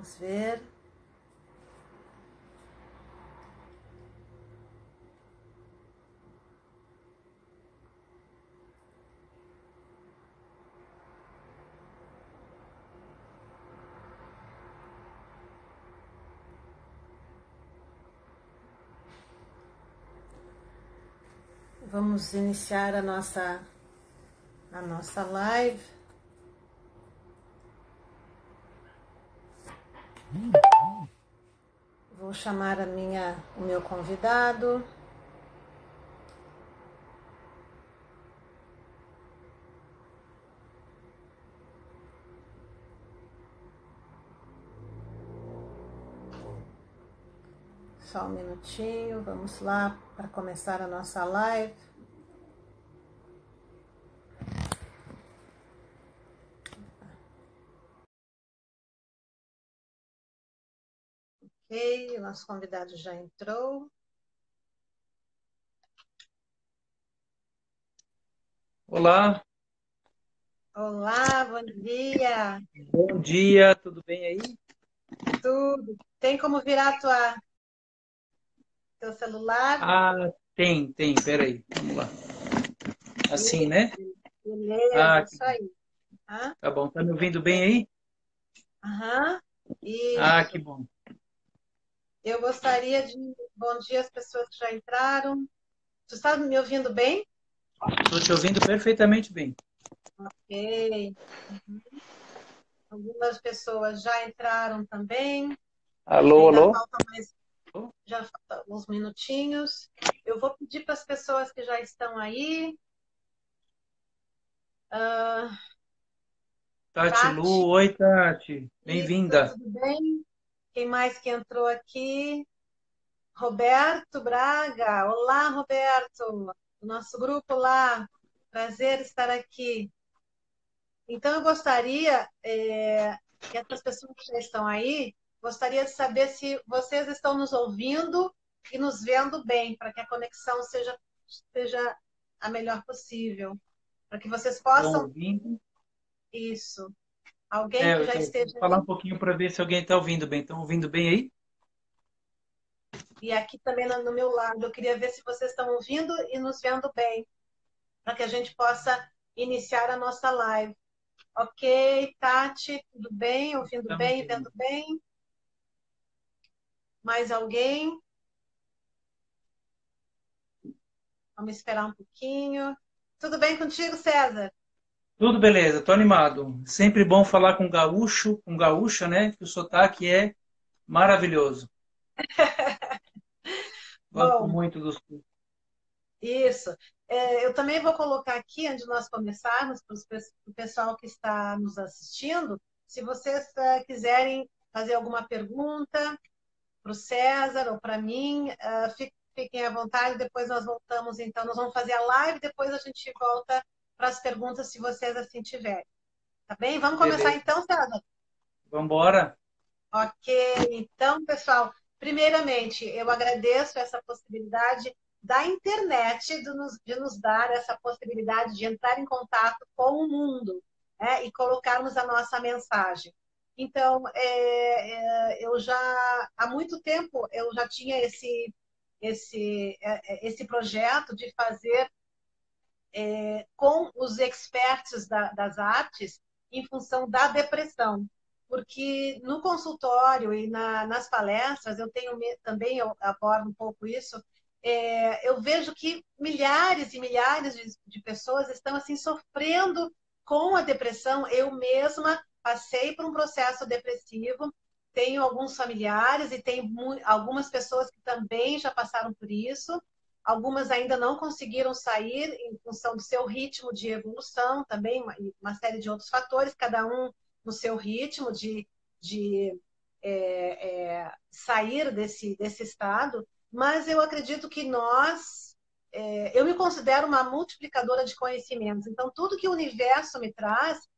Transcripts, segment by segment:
Vamos ver. Vamos iniciar a nossa live. Vou chamar o meu convidado. Só um minutinho, vamos lá para começar a nossa live. Ok, o nosso convidado já entrou. Olá. Olá, bom dia. Bom dia, tudo bem aí? Tudo. Tem como virar teu celular? Ah, tem, peraí, vamos lá. Assim, né? Beleza, Ah, isso aí. Hã? tá bom, tá me ouvindo bem aí? Aham, Ah, que isso. bom. Eu gostaria de... Bom dia às pessoas que já entraram. Tu está me ouvindo bem? Estou te ouvindo perfeitamente bem. Ok. Uhum. Algumas pessoas já entraram também. Alô, Ainda alô? falta mais, já falta uns minutinhos. Eu vou pedir para as pessoas que já estão aí. Tati Tati, Lu, oi Tati, isso, bem-vinda. tudo bem? Quem mais que entrou aqui? Roberto Braga. Olá, Roberto. O nosso grupo lá. Prazer estar aqui. Então, eu gostaria que essas pessoas que já estão aí, gostaria de saber se vocês estão nos ouvindo e nos vendo bem, para que a conexão seja a melhor possível. Para que vocês Estão possam... ouvindo? Isso. Alguém que já Vou esteja falar um aí. pouquinho para ver se alguém está ouvindo bem. Estão ouvindo bem aí? E aqui também no meu lado, eu queria ver se vocês estão ouvindo e nos vendo bem, para que a gente possa iniciar a nossa live. Ok, Tati, tudo bem? Ouvindo Estamos bem, bem. vendo bem? Mais alguém? Vamos esperar um pouquinho. Tudo bem contigo, César? Tudo beleza, tô animado. Sempre bom falar com gaúcho, com gaúcha, né? Que o sotaque é maravilhoso. Gosto Bom, muito do sul. isso. Eu também vou colocar aqui, antes de nós começarmos, para o pessoal que está nos assistindo, se vocês quiserem fazer alguma pergunta para o César ou para mim, fiquem à vontade, depois nós voltamos, então, nós vamos fazer a live, depois a gente volta para as perguntas, se vocês assim tiverem. Tá bem? Vamos começar Beleza. então, César? Vamos embora? Ok, então, pessoal, primeiramente, eu agradeço essa possibilidade da internet de nos dar essa possibilidade de entrar em contato com o mundo, né, e colocarmos a nossa mensagem. Então, eu já, há muito tempo, eu já tinha esse projeto de fazer com os experts das artes em função da depressão. Porque no consultório e nas palestras, também eu abordo um pouco isso, eu vejo que milhares e milhares de pessoas estão assim sofrendo com a depressão. Eu mesma passei por um processo depressivo, tenho alguns familiares e tenho algumas pessoas que também já passaram por isso. Algumas ainda não conseguiram sair em função do seu ritmo de evolução, também uma série de outros fatores, cada um no seu ritmo de sair desse estado. Mas eu acredito que eu me considero uma multiplicadora de conhecimentos. Então, tudo que o universo me traz,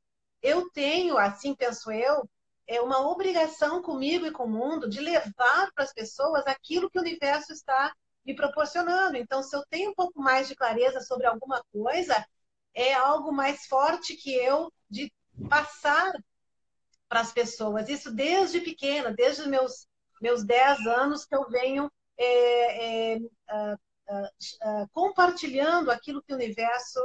eu tenho, assim penso eu, é uma obrigação comigo e com o mundo de levar para as pessoas aquilo que o universo está me proporcionando. Então, se eu tenho um pouco mais de clareza sobre alguma coisa, é algo mais forte que eu de passar para as pessoas. Isso desde pequena, desde os meus 10 anos que eu venho compartilhando aquilo que o universo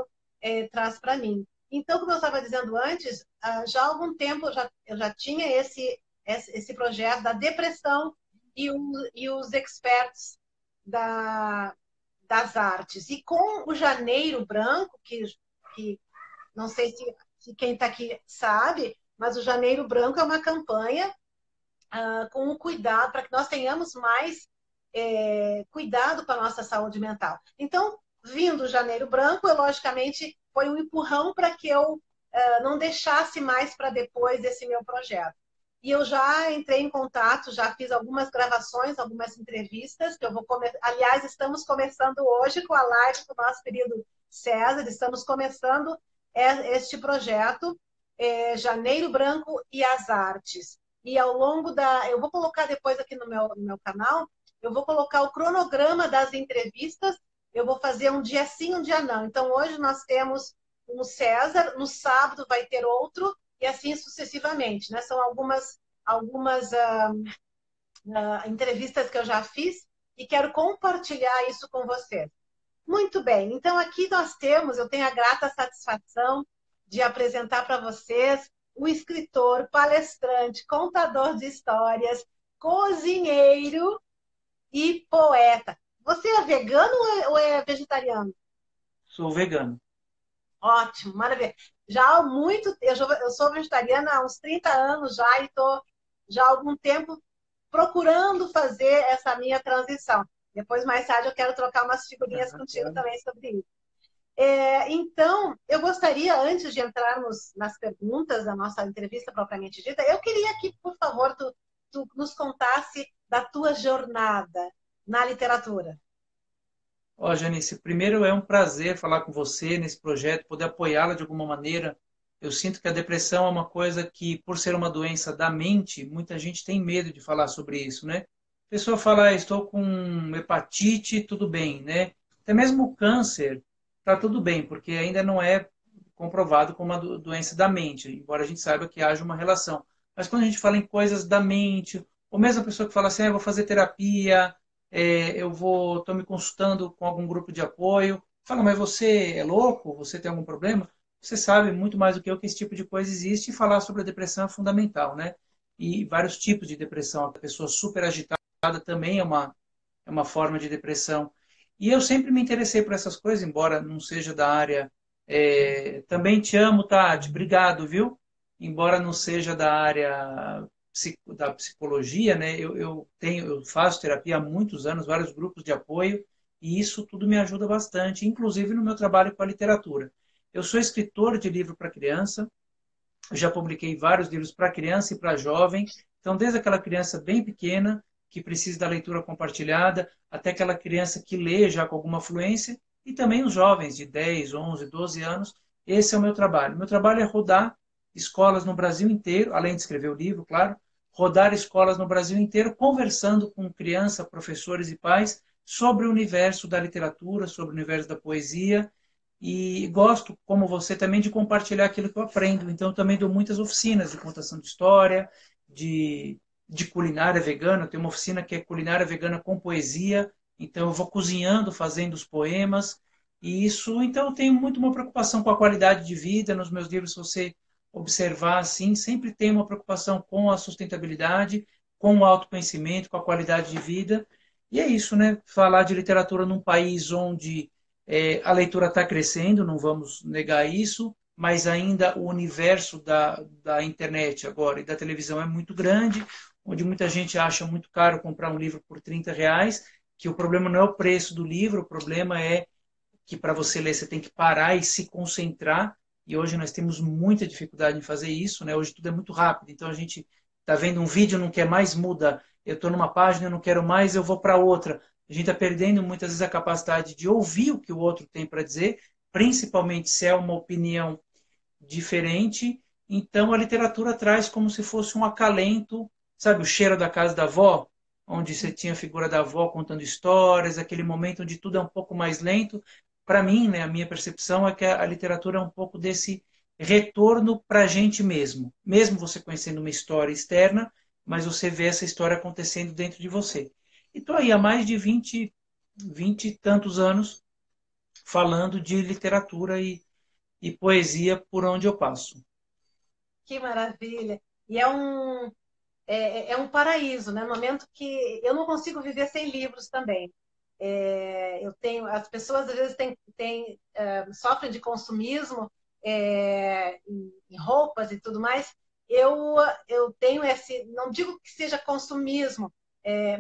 traz para mim. Então, como eu estava dizendo antes, já há algum tempo eu já tinha esse projeto da depressão e os experts das artes. E com o Janeiro Branco, que não sei se quem está aqui sabe, mas o Janeiro Branco é uma campanha com o cuidado, para que nós tenhamos mais cuidado com a nossa saúde mental. Então, vindo o Janeiro Branco, logicamente, foi um empurrão para que eu não deixasse mais para depois esse meu projeto. E eu já entrei em contato, já fiz algumas gravações, algumas entrevistas, que eu vou aliás, estamos começando hoje com a live do nosso querido César, estamos começando este projeto, Janeiro Branco e as Artes. E ao longo eu vou colocar depois aqui no meu canal, eu vou colocar o cronograma das entrevistas, eu vou fazer um dia sim, um dia não. Então, hoje nós temos um César, no sábado vai ter outro, e assim sucessivamente, né? São algumas entrevistas que eu já fiz e quero compartilhar isso com vocês. Muito bem, então aqui eu tenho a grata satisfação de apresentar para vocês o escritor, palestrante, contador de histórias, cozinheiro e poeta. Você é vegano ou é vegetariano? Sou vegano. Ótimo, maravilha. Já há eu sou vegetariana há uns 30 anos já e estou já há algum tempo procurando fazer essa minha transição. Depois, mais tarde, eu quero trocar umas figurinhas contigo também sobre isso. Então, eu gostaria, antes de entrarmos nas perguntas da nossa entrevista propriamente dita, eu queria que, por favor, tu nos contasse da tua jornada na literatura. Ó, Janice, primeiro é um prazer falar com você nesse projeto, poder apoiá-la de alguma maneira. Eu sinto que a depressão é uma coisa que, por ser uma doença da mente, muita gente tem medo de falar sobre isso, né? A pessoa fala, estou com hepatite, tudo bem, né? Até mesmo o câncer, tá tudo bem, porque ainda não é comprovado como uma doença da mente, embora a gente saiba que haja uma relação. Mas quando a gente fala em coisas da mente, ou mesmo a pessoa que fala assim, eu vou fazer terapia, estou me consultando com algum grupo de apoio. Fala, mas você é louco? Você tem algum problema? Você sabe muito mais do que eu que esse tipo de coisa existe e falar sobre a depressão é fundamental, né? E vários tipos de depressão. A pessoa super agitada também é uma forma de depressão. E eu sempre me interessei por essas coisas, embora não seja da área. Também te amo, Tati. Obrigado, viu? Embora não seja da área da psicologia, né? Eu faço terapia há muitos anos, vários grupos de apoio, e isso tudo me ajuda bastante, inclusive no meu trabalho com a literatura. Eu sou escritor de livro para criança, já publiquei vários livros para criança e para jovem, então desde aquela criança bem pequena que precisa da leitura compartilhada, até aquela criança que lê já com alguma fluência, e também os jovens de 10, 11, 12 anos. Esse é o meu trabalho. Meu trabalho é rodar escolas no Brasil inteiro, além de escrever o livro, claro, rodar escolas no Brasil inteiro, conversando com crianças, professores e pais sobre o universo da literatura, sobre o universo da poesia, e gosto, como você, também de compartilhar aquilo que eu aprendo. Então, também dou muitas oficinas de contação de história, de culinária vegana. Eu tenho uma oficina que é culinária vegana com poesia. Então, eu vou cozinhando, fazendo os poemas. E isso, então, eu tenho muito uma preocupação com a qualidade de vida. Nos meus livros, se você observar, assim, sempre tem uma preocupação com a sustentabilidade, com o autoconhecimento, com a qualidade de vida. E é isso, né? Falar de literatura num país onde a leitura está crescendo, não vamos negar isso, mas ainda o universo da internet agora e da televisão é muito grande, onde muita gente acha muito caro comprar um livro por R$ 30, que o problema não é o preço do livro, o problema é que para você ler você tem que parar e se concentrar, e hoje nós temos muita dificuldade em fazer isso, né? Hoje tudo é muito rápido, então a gente está vendo um vídeo, não quer mais, muda. Eu estou numa página, eu não quero mais, eu vou para outra. A gente está perdendo muitas vezes a capacidade de ouvir o que o outro tem para dizer, principalmente se é uma opinião diferente. Então a literatura traz como se fosse um acalento, sabe, o cheiro da casa da avó, onde você tinha a figura da avó contando histórias, aquele momento onde tudo é um pouco mais lento. Para mim, né, a minha percepção é que a literatura é um pouco retorno para a gente mesmo. Mesmo você conhecendo uma história externa, mas você vê essa história acontecendo dentro de você. E estou aí há mais de 20 e tantos anos falando de literatura e poesia por onde eu passo. Que maravilha! E é um paraíso, né? No momento que eu não consigo viver sem livros também. Eu tenho, as pessoas às vezes sofrem de consumismo em roupas e tudo mais. Eu tenho esse, não digo que seja consumismo,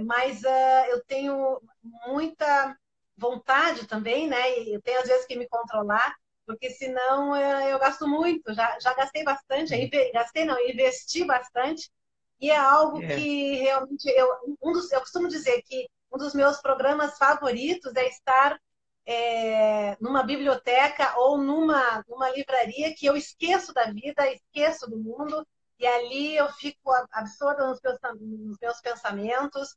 mas eu tenho muita vontade também, né? E eu tenho às vezes que me controlar, porque senão eu gasto muito. Já gastei bastante, gastei não, investi bastante. E é algo É, que realmente eu costumo dizer que um dos meus programas favoritos é estar numa biblioteca ou numa livraria que eu esqueço da vida, esqueço do mundo, e ali eu fico absorta nos meus pensamentos,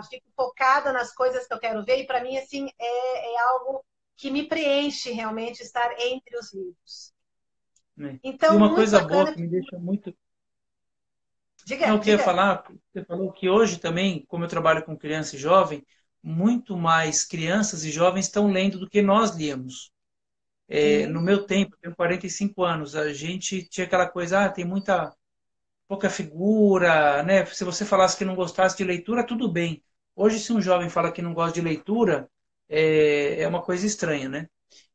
fico focada nas coisas que eu quero ver, e para mim, assim, é algo que me preenche realmente estar entre os livros. né? E Então, uma muito coisa boa bacana. que me deixa muito. Não, Diga, eu queria diga. falar, você falou que hoje também, como eu trabalho com criança e jovem, muito mais crianças e jovens estão lendo do que nós líamos. No Sim, meu tempo, eu tenho 45 anos, a gente tinha aquela coisa, tem pouca figura, né? Se você falasse que não gostasse de leitura, tudo bem. Hoje, se um jovem fala que não gosta de leitura, é uma coisa estranha, né?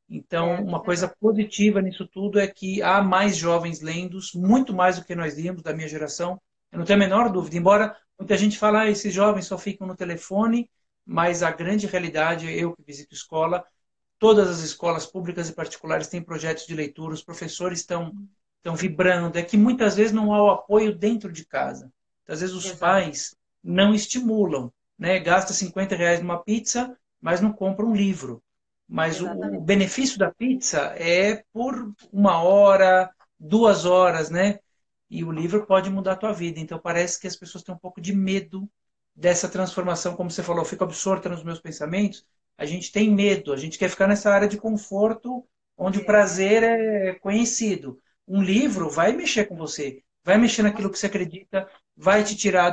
Então, uma coisa verdade. positiva nisso tudo é que há mais jovens lendo, muito mais do que nós líamos, da minha geração. Eu não tenho a menor dúvida, embora muita gente fale, esses jovens só ficam no telefone, mas a grande realidade, eu que visito escola, todas as escolas públicas e particulares têm projetos de leitura, os professores estão vibrando. É que muitas vezes não há o apoio dentro de casa. Às vezes os Exato, pais não estimulam, né? Gasta R$ 50 numa pizza, mas não compra um livro. Mas o exatamente. benefício da pizza é por 1 hora, 2 horas, né? E o livro pode mudar a tua vida. Então parece que as pessoas têm um pouco de medo dessa transformação, como você falou, eu fico absorta nos meus pensamentos. A gente tem medo, a gente quer ficar nessa área de conforto onde o É, prazer é conhecido. Um livro vai mexer com você, vai mexer com naquilo que você acredita, vai te tirar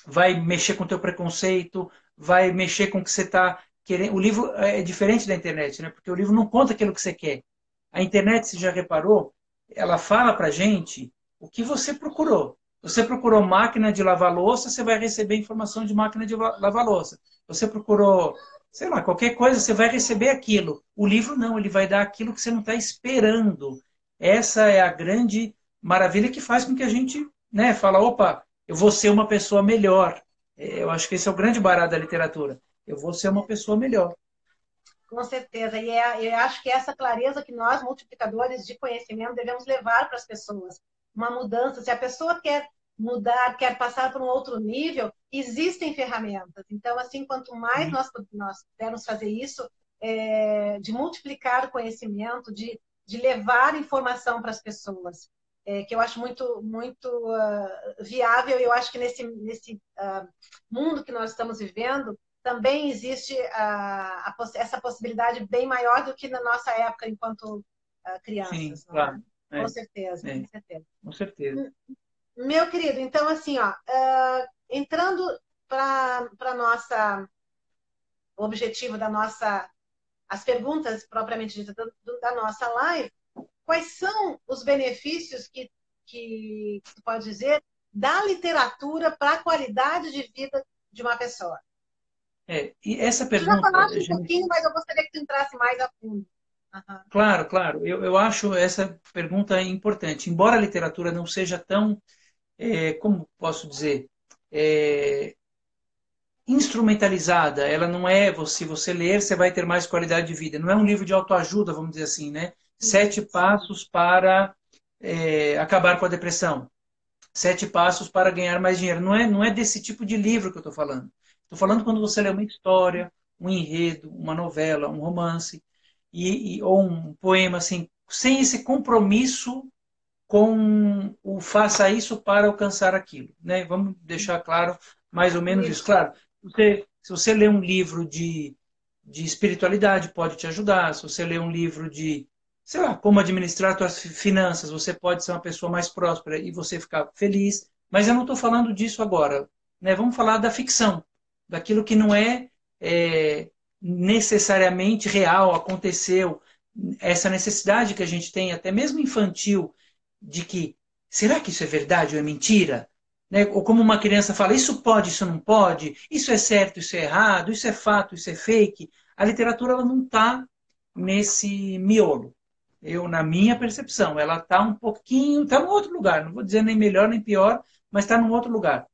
vai mexer com o teu preconceito, vai mexer com o que você está querendo. O livro é diferente da internet, né? Porque o livro não conta aquilo que você quer. A internet, você já reparou, ela fala para gente o que você procurou. Você procurou máquina de lavar louça, você vai receber informação de máquina de lavar louça. Você procurou, sei lá, qualquer coisa, você vai receber aquilo. O livro não, ele vai dar aquilo que você não está esperando. Essa é a grande maravilha que faz com que a gente, né, fala, opa, eu vou ser uma pessoa melhor. Eu acho que esse é o grande barato da literatura. Eu vou ser uma pessoa melhor. com certeza. Eu acho que é essa clareza que nós, multiplicadores de conhecimento, devemos levar para as pessoas. Uma mudança. Se a pessoa quer mudar, quer passar para um outro nível, existem ferramentas. Então, assim, quanto mais nós pudermos fazer isso, de multiplicar o conhecimento, de levar informação para as pessoas, que eu acho muito viável. Eu acho que nesse mundo que nós estamos vivendo, também existe essa possibilidade bem maior do que na nossa época enquanto Sim, crianças, não é? claro. Com É, certeza, com é, certeza. com certeza. Meu querido, então assim, ó, entrando para nossa o objetivo da nossa as perguntas propriamente ditas da nossa live, quais são os benefícios que tu pode dizer da literatura para a qualidade de vida de uma pessoa? E essa Tu já pergunta, falaste um Janice, pouquinho, mas eu gostaria que tu entrasse mais a fundo. Aham. claro, claro, eu acho essa pergunta importante. Embora a literatura não seja tão, como posso dizer, é, instrumentalizada, ela não é, se você ler, você vai ter mais qualidade de vida. Não é um livro de autoajuda, vamos dizer assim, né? Sete Isso. passos para acabar com a depressão. 7 passos para ganhar mais dinheiro. Não é desse tipo de livro que eu estou falando. Estou falando quando você lê uma história, um enredo, uma novela, um romance, ou um poema, assim, sem esse compromisso com o faça isso para alcançar aquilo. Né? Vamos deixar claro mais ou menos isso. Isso. Claro, se você lê um livro de espiritualidade, pode te ajudar. Se você lê um livro sei lá, como administrar suas finanças, você pode ser uma pessoa mais próspera e você ficar feliz. Mas eu não estou falando disso agora, né? Vamos falar da ficção, daquilo que não é necessariamente real, aconteceu. Essa necessidade que a gente tem, até mesmo infantil, de que será que isso é verdade ou é mentira? Né? Ou como uma criança fala, isso pode, isso não pode, isso é certo, isso é errado, isso é fato, isso é fake. A literatura ela não está nesse miolo. Eu, na minha percepção, ela está um pouquinho, está num outro lugar, não vou dizer nem melhor nem pior, mas está num outro lugar.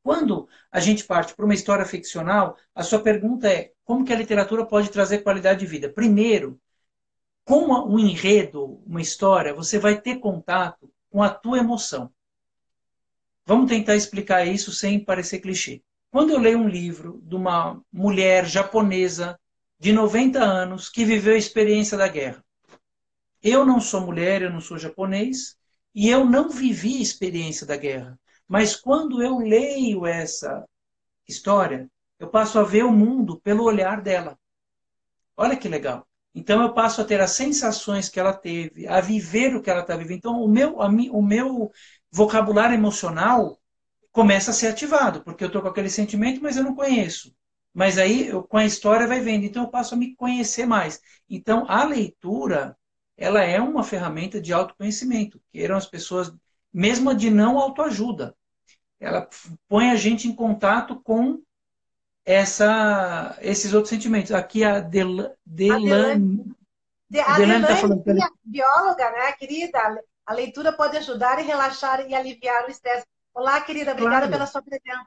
Quando a gente parte para uma história ficcional, a sua pergunta é como que a literatura pode trazer qualidade de vida? Primeiro, com um enredo, uma história, você vai ter contato com a tua emoção. Vamos tentar explicar isso sem parecer clichê. Quando eu leio um livro de uma mulher japonesa de 90 anos que viveu a experiência da guerra, eu não sou mulher, eu não sou japonês, e eu não vivi a experiência da guerra. Mas quando eu leio essa história, eu passo a ver o mundo pelo olhar dela. Olha que legal. Então eu passo a ter as sensações que ela teve, a viver o que ela está vivendo. Então o meu vocabulário emocional começa a ser ativado, porque eu estou com aquele sentimento, mas eu não conheço. Mas aí, com a história, vai vendo. Então, eu passo a me conhecer mais. Então, a leitura, ela é uma ferramenta de autoconhecimento. Queiram as pessoas, mesmo a de não autoajuda. Ela põe a gente em contato com esses outros sentimentos. Aqui a Adelante. Delane está Adelante, falando que ela... bióloga, né, querida? A leitura pode ajudar e relaxar e aliviar o estresse. Olá, querida, obrigada pela Claro, sua presença.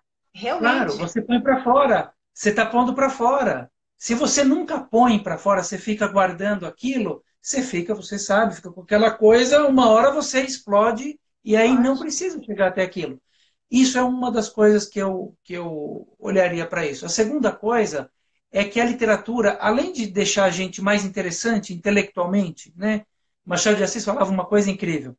claro, Realmente. você põe para fora. Você está pondo para fora. Se você nunca põe para fora, você fica guardando aquilo, você fica, você sabe, fica com aquela coisa, uma hora você explode e aí não Pode. precisa chegar até aquilo. Isso é uma das coisas que eu olharia para isso. A segunda coisa é que a literatura, além de deixar a gente mais interessante intelectualmente, né? Machado de Assis falava uma coisa incrível.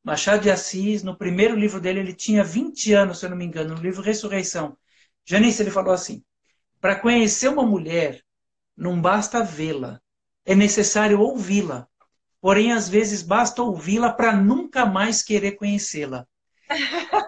Machado de Assis, no primeiro livro dele, ele tinha 20 anos, se eu não me engano, no livro Ressurreição. Janice, ele falou assim: para conhecer uma mulher, não basta vê-la, é necessário ouvi-la. Porém, às vezes, basta ouvi-la para nunca mais querer conhecê-la.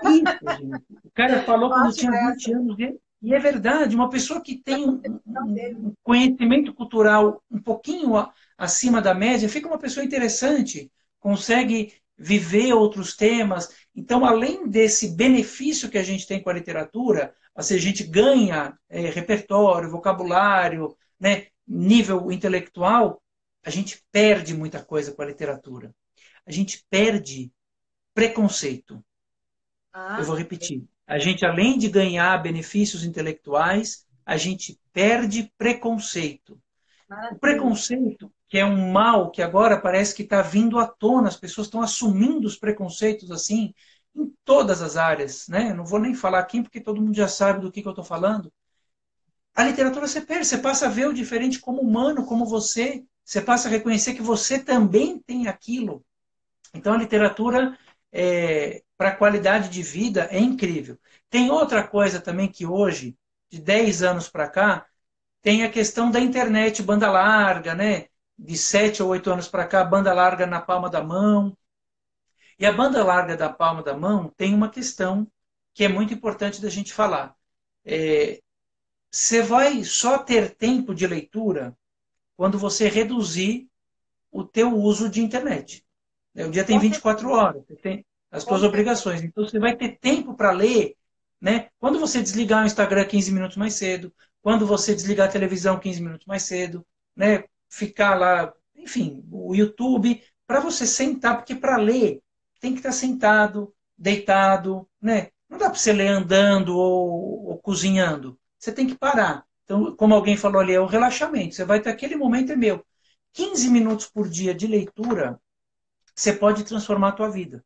Isso, gente. O cara falou quando Ótima tinha 20 essa. anos, e é verdade, uma pessoa que tem Não dele. um conhecimento cultural um pouquinho acima da média, fica uma pessoa interessante, consegue viver outros temas. Então, além desse benefício que a gente tem com a literatura, ou seja, a gente ganha repertório, vocabulário, né, nível intelectual, a gente perde muita coisa com a literatura. A gente perde preconceito. Eu Ah, vou repetir. A gente, além de ganhar benefícios intelectuais, a gente perde preconceito. O maravilha. preconceito, que é um mal que agora parece que está vindo à tona, as pessoas estão assumindo os preconceitos assim em todas as áreas, né? Eu não vou nem falar aqui porque todo mundo já sabe do que eu estou falando. A literatura você perde, você passa a ver o diferente como humano, como você passa a reconhecer que você também tem aquilo. Então, a literatura, para a qualidade de vida, é incrível. Tem outra coisa também que hoje, de 10 anos para cá, tem a questão da internet, banda larga, né? De 7 ou 8 anos para cá, banda larga na palma da mão. E a banda larga da palma da mão tem uma questão que é muito importante da gente falar. É, você vai só ter tempo de leitura quando você reduzir o teu uso de internet. O dia tem Com 24 certeza. horas, você tem as Com suas certeza. obrigações. Então você vai ter tempo para ler, né? Quando você desligar o Instagram 15 minutos mais cedo, quando você desligar a televisão 15 minutos mais cedo, né? Ficar lá, enfim, o YouTube, para você sentar, porque para ler tem que estar sentado, deitado, né? Não dá para você ler andando ou cozinhando. Você tem que parar. Então, como alguém falou ali, é o relaxamento. Você vai ter aquele momento, é meu. 15 minutos por dia de leitura, você pode transformar a tua vida.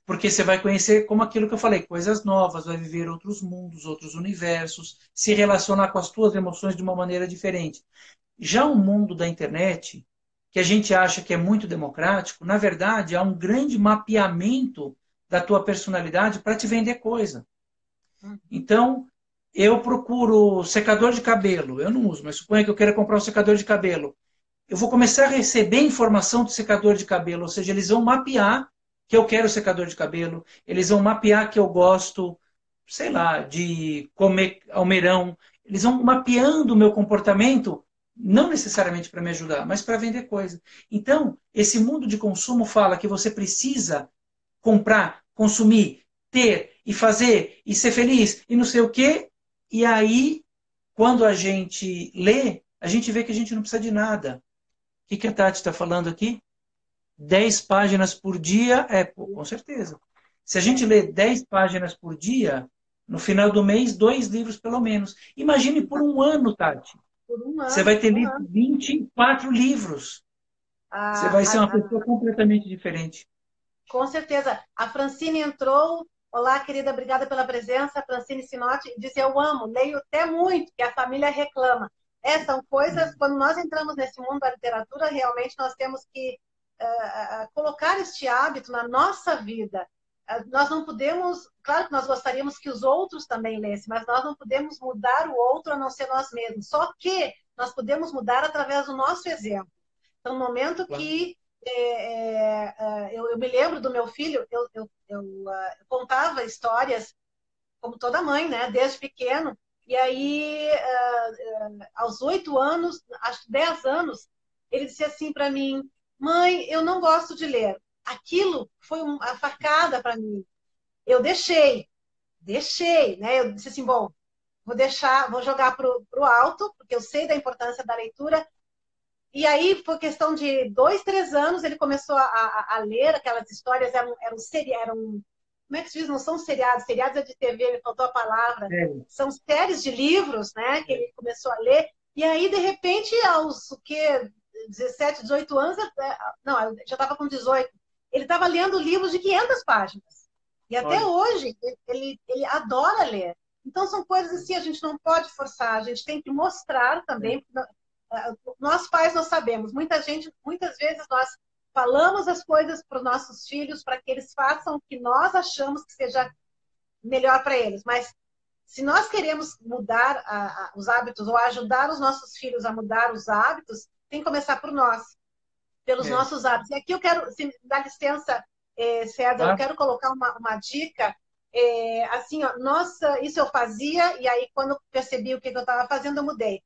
Porque você vai conhecer, como aquilo que eu falei, coisas novas, vai viver outros mundos, outros universos, se relacionar com as tuas emoções de uma maneira diferente. Já o mundo da internet, que a gente acha que é muito democrático, na verdade, há um grande mapeamento da tua personalidade para te vender coisa. Então, eu procuro secador de cabelo. Eu não uso, mas suponha que eu queira comprar um secador de cabelo. eu vou começar a receber informação do secador de cabelo, ou seja, eles vão mapear que eu quero secador de cabelo, eles vão mapear que eu gosto, sei lá, de comer almeirão, eles vão mapeando o meu comportamento, não necessariamente para me ajudar, mas para vender coisa. Então, esse mundo de consumo fala que você precisa comprar, consumir, ter e fazer e ser feliz e não sei o quê. E aí, quando a gente lê, a gente vê que a gente não precisa de nada. O que a Tati está falando aqui? 10 páginas por dia, pô, com certeza. Se a gente lê 10 páginas por dia, no final do mês, 2 livros pelo menos. Imagine por um ano, Tati. Por um Você ano, vai ter um lido ano. 24 livros. Você A, vai ser a, uma a, pessoa completamente diferente. Com certeza. A Francine entrou. Olá, querida, obrigada pela presença. A Francine Sinotti diz: eu amo, leio até muito, que a família reclama. São coisas, quando nós entramos nesse mundo da literatura, realmente nós temos que colocar este hábito na nossa vida. Nós não podemos, claro que nós gostaríamos que os outros também lessem, mas nós não podemos mudar o outro a não ser nós mesmos. Só que nós podemos mudar através do nosso exemplo. Então, no momento que eu me lembro do meu filho, eu contava histórias, como toda mãe, né, desde pequeno, e aí, aos 8 anos, acho que 10 anos, ele disse assim para mim: mãe, eu não gosto de ler. Aquilo foi uma facada para mim. Eu deixei, né? Eu disse assim: bom, vou deixar, vou jogar pro alto, porque eu sei da importância da leitura. E aí, por questão de 2, 3 anos, ele começou a ler aquelas histórias, como é que se diz? Não são seriados, seriados é de TV, me faltou a palavra. É. São séries de livros, né, que ele começou a ler. E aí, de repente, aos 17, 18 anos, não, eu já estava com 18, ele estava lendo livros de 500 páginas. E até Olha, hoje, ele adora ler. Então, são coisas assim, a gente não pode forçar, a gente tem que mostrar também. Nós pais, nós sabemos, muitas vezes nós falamos as coisas para os nossos filhos para que eles façam o que nós achamos que seja melhor para eles, mas se nós queremos mudar os hábitos ou ajudar os nossos filhos a mudar os hábitos, tem que começar por nós, pelos é. nossos hábitos. E aqui eu quero, se me dá licença, César, eu Tá? quero colocar uma dica. Assim, ó, nossa, isso eu fazia, e aí quando eu percebi o que eu estava fazendo, eu mudei.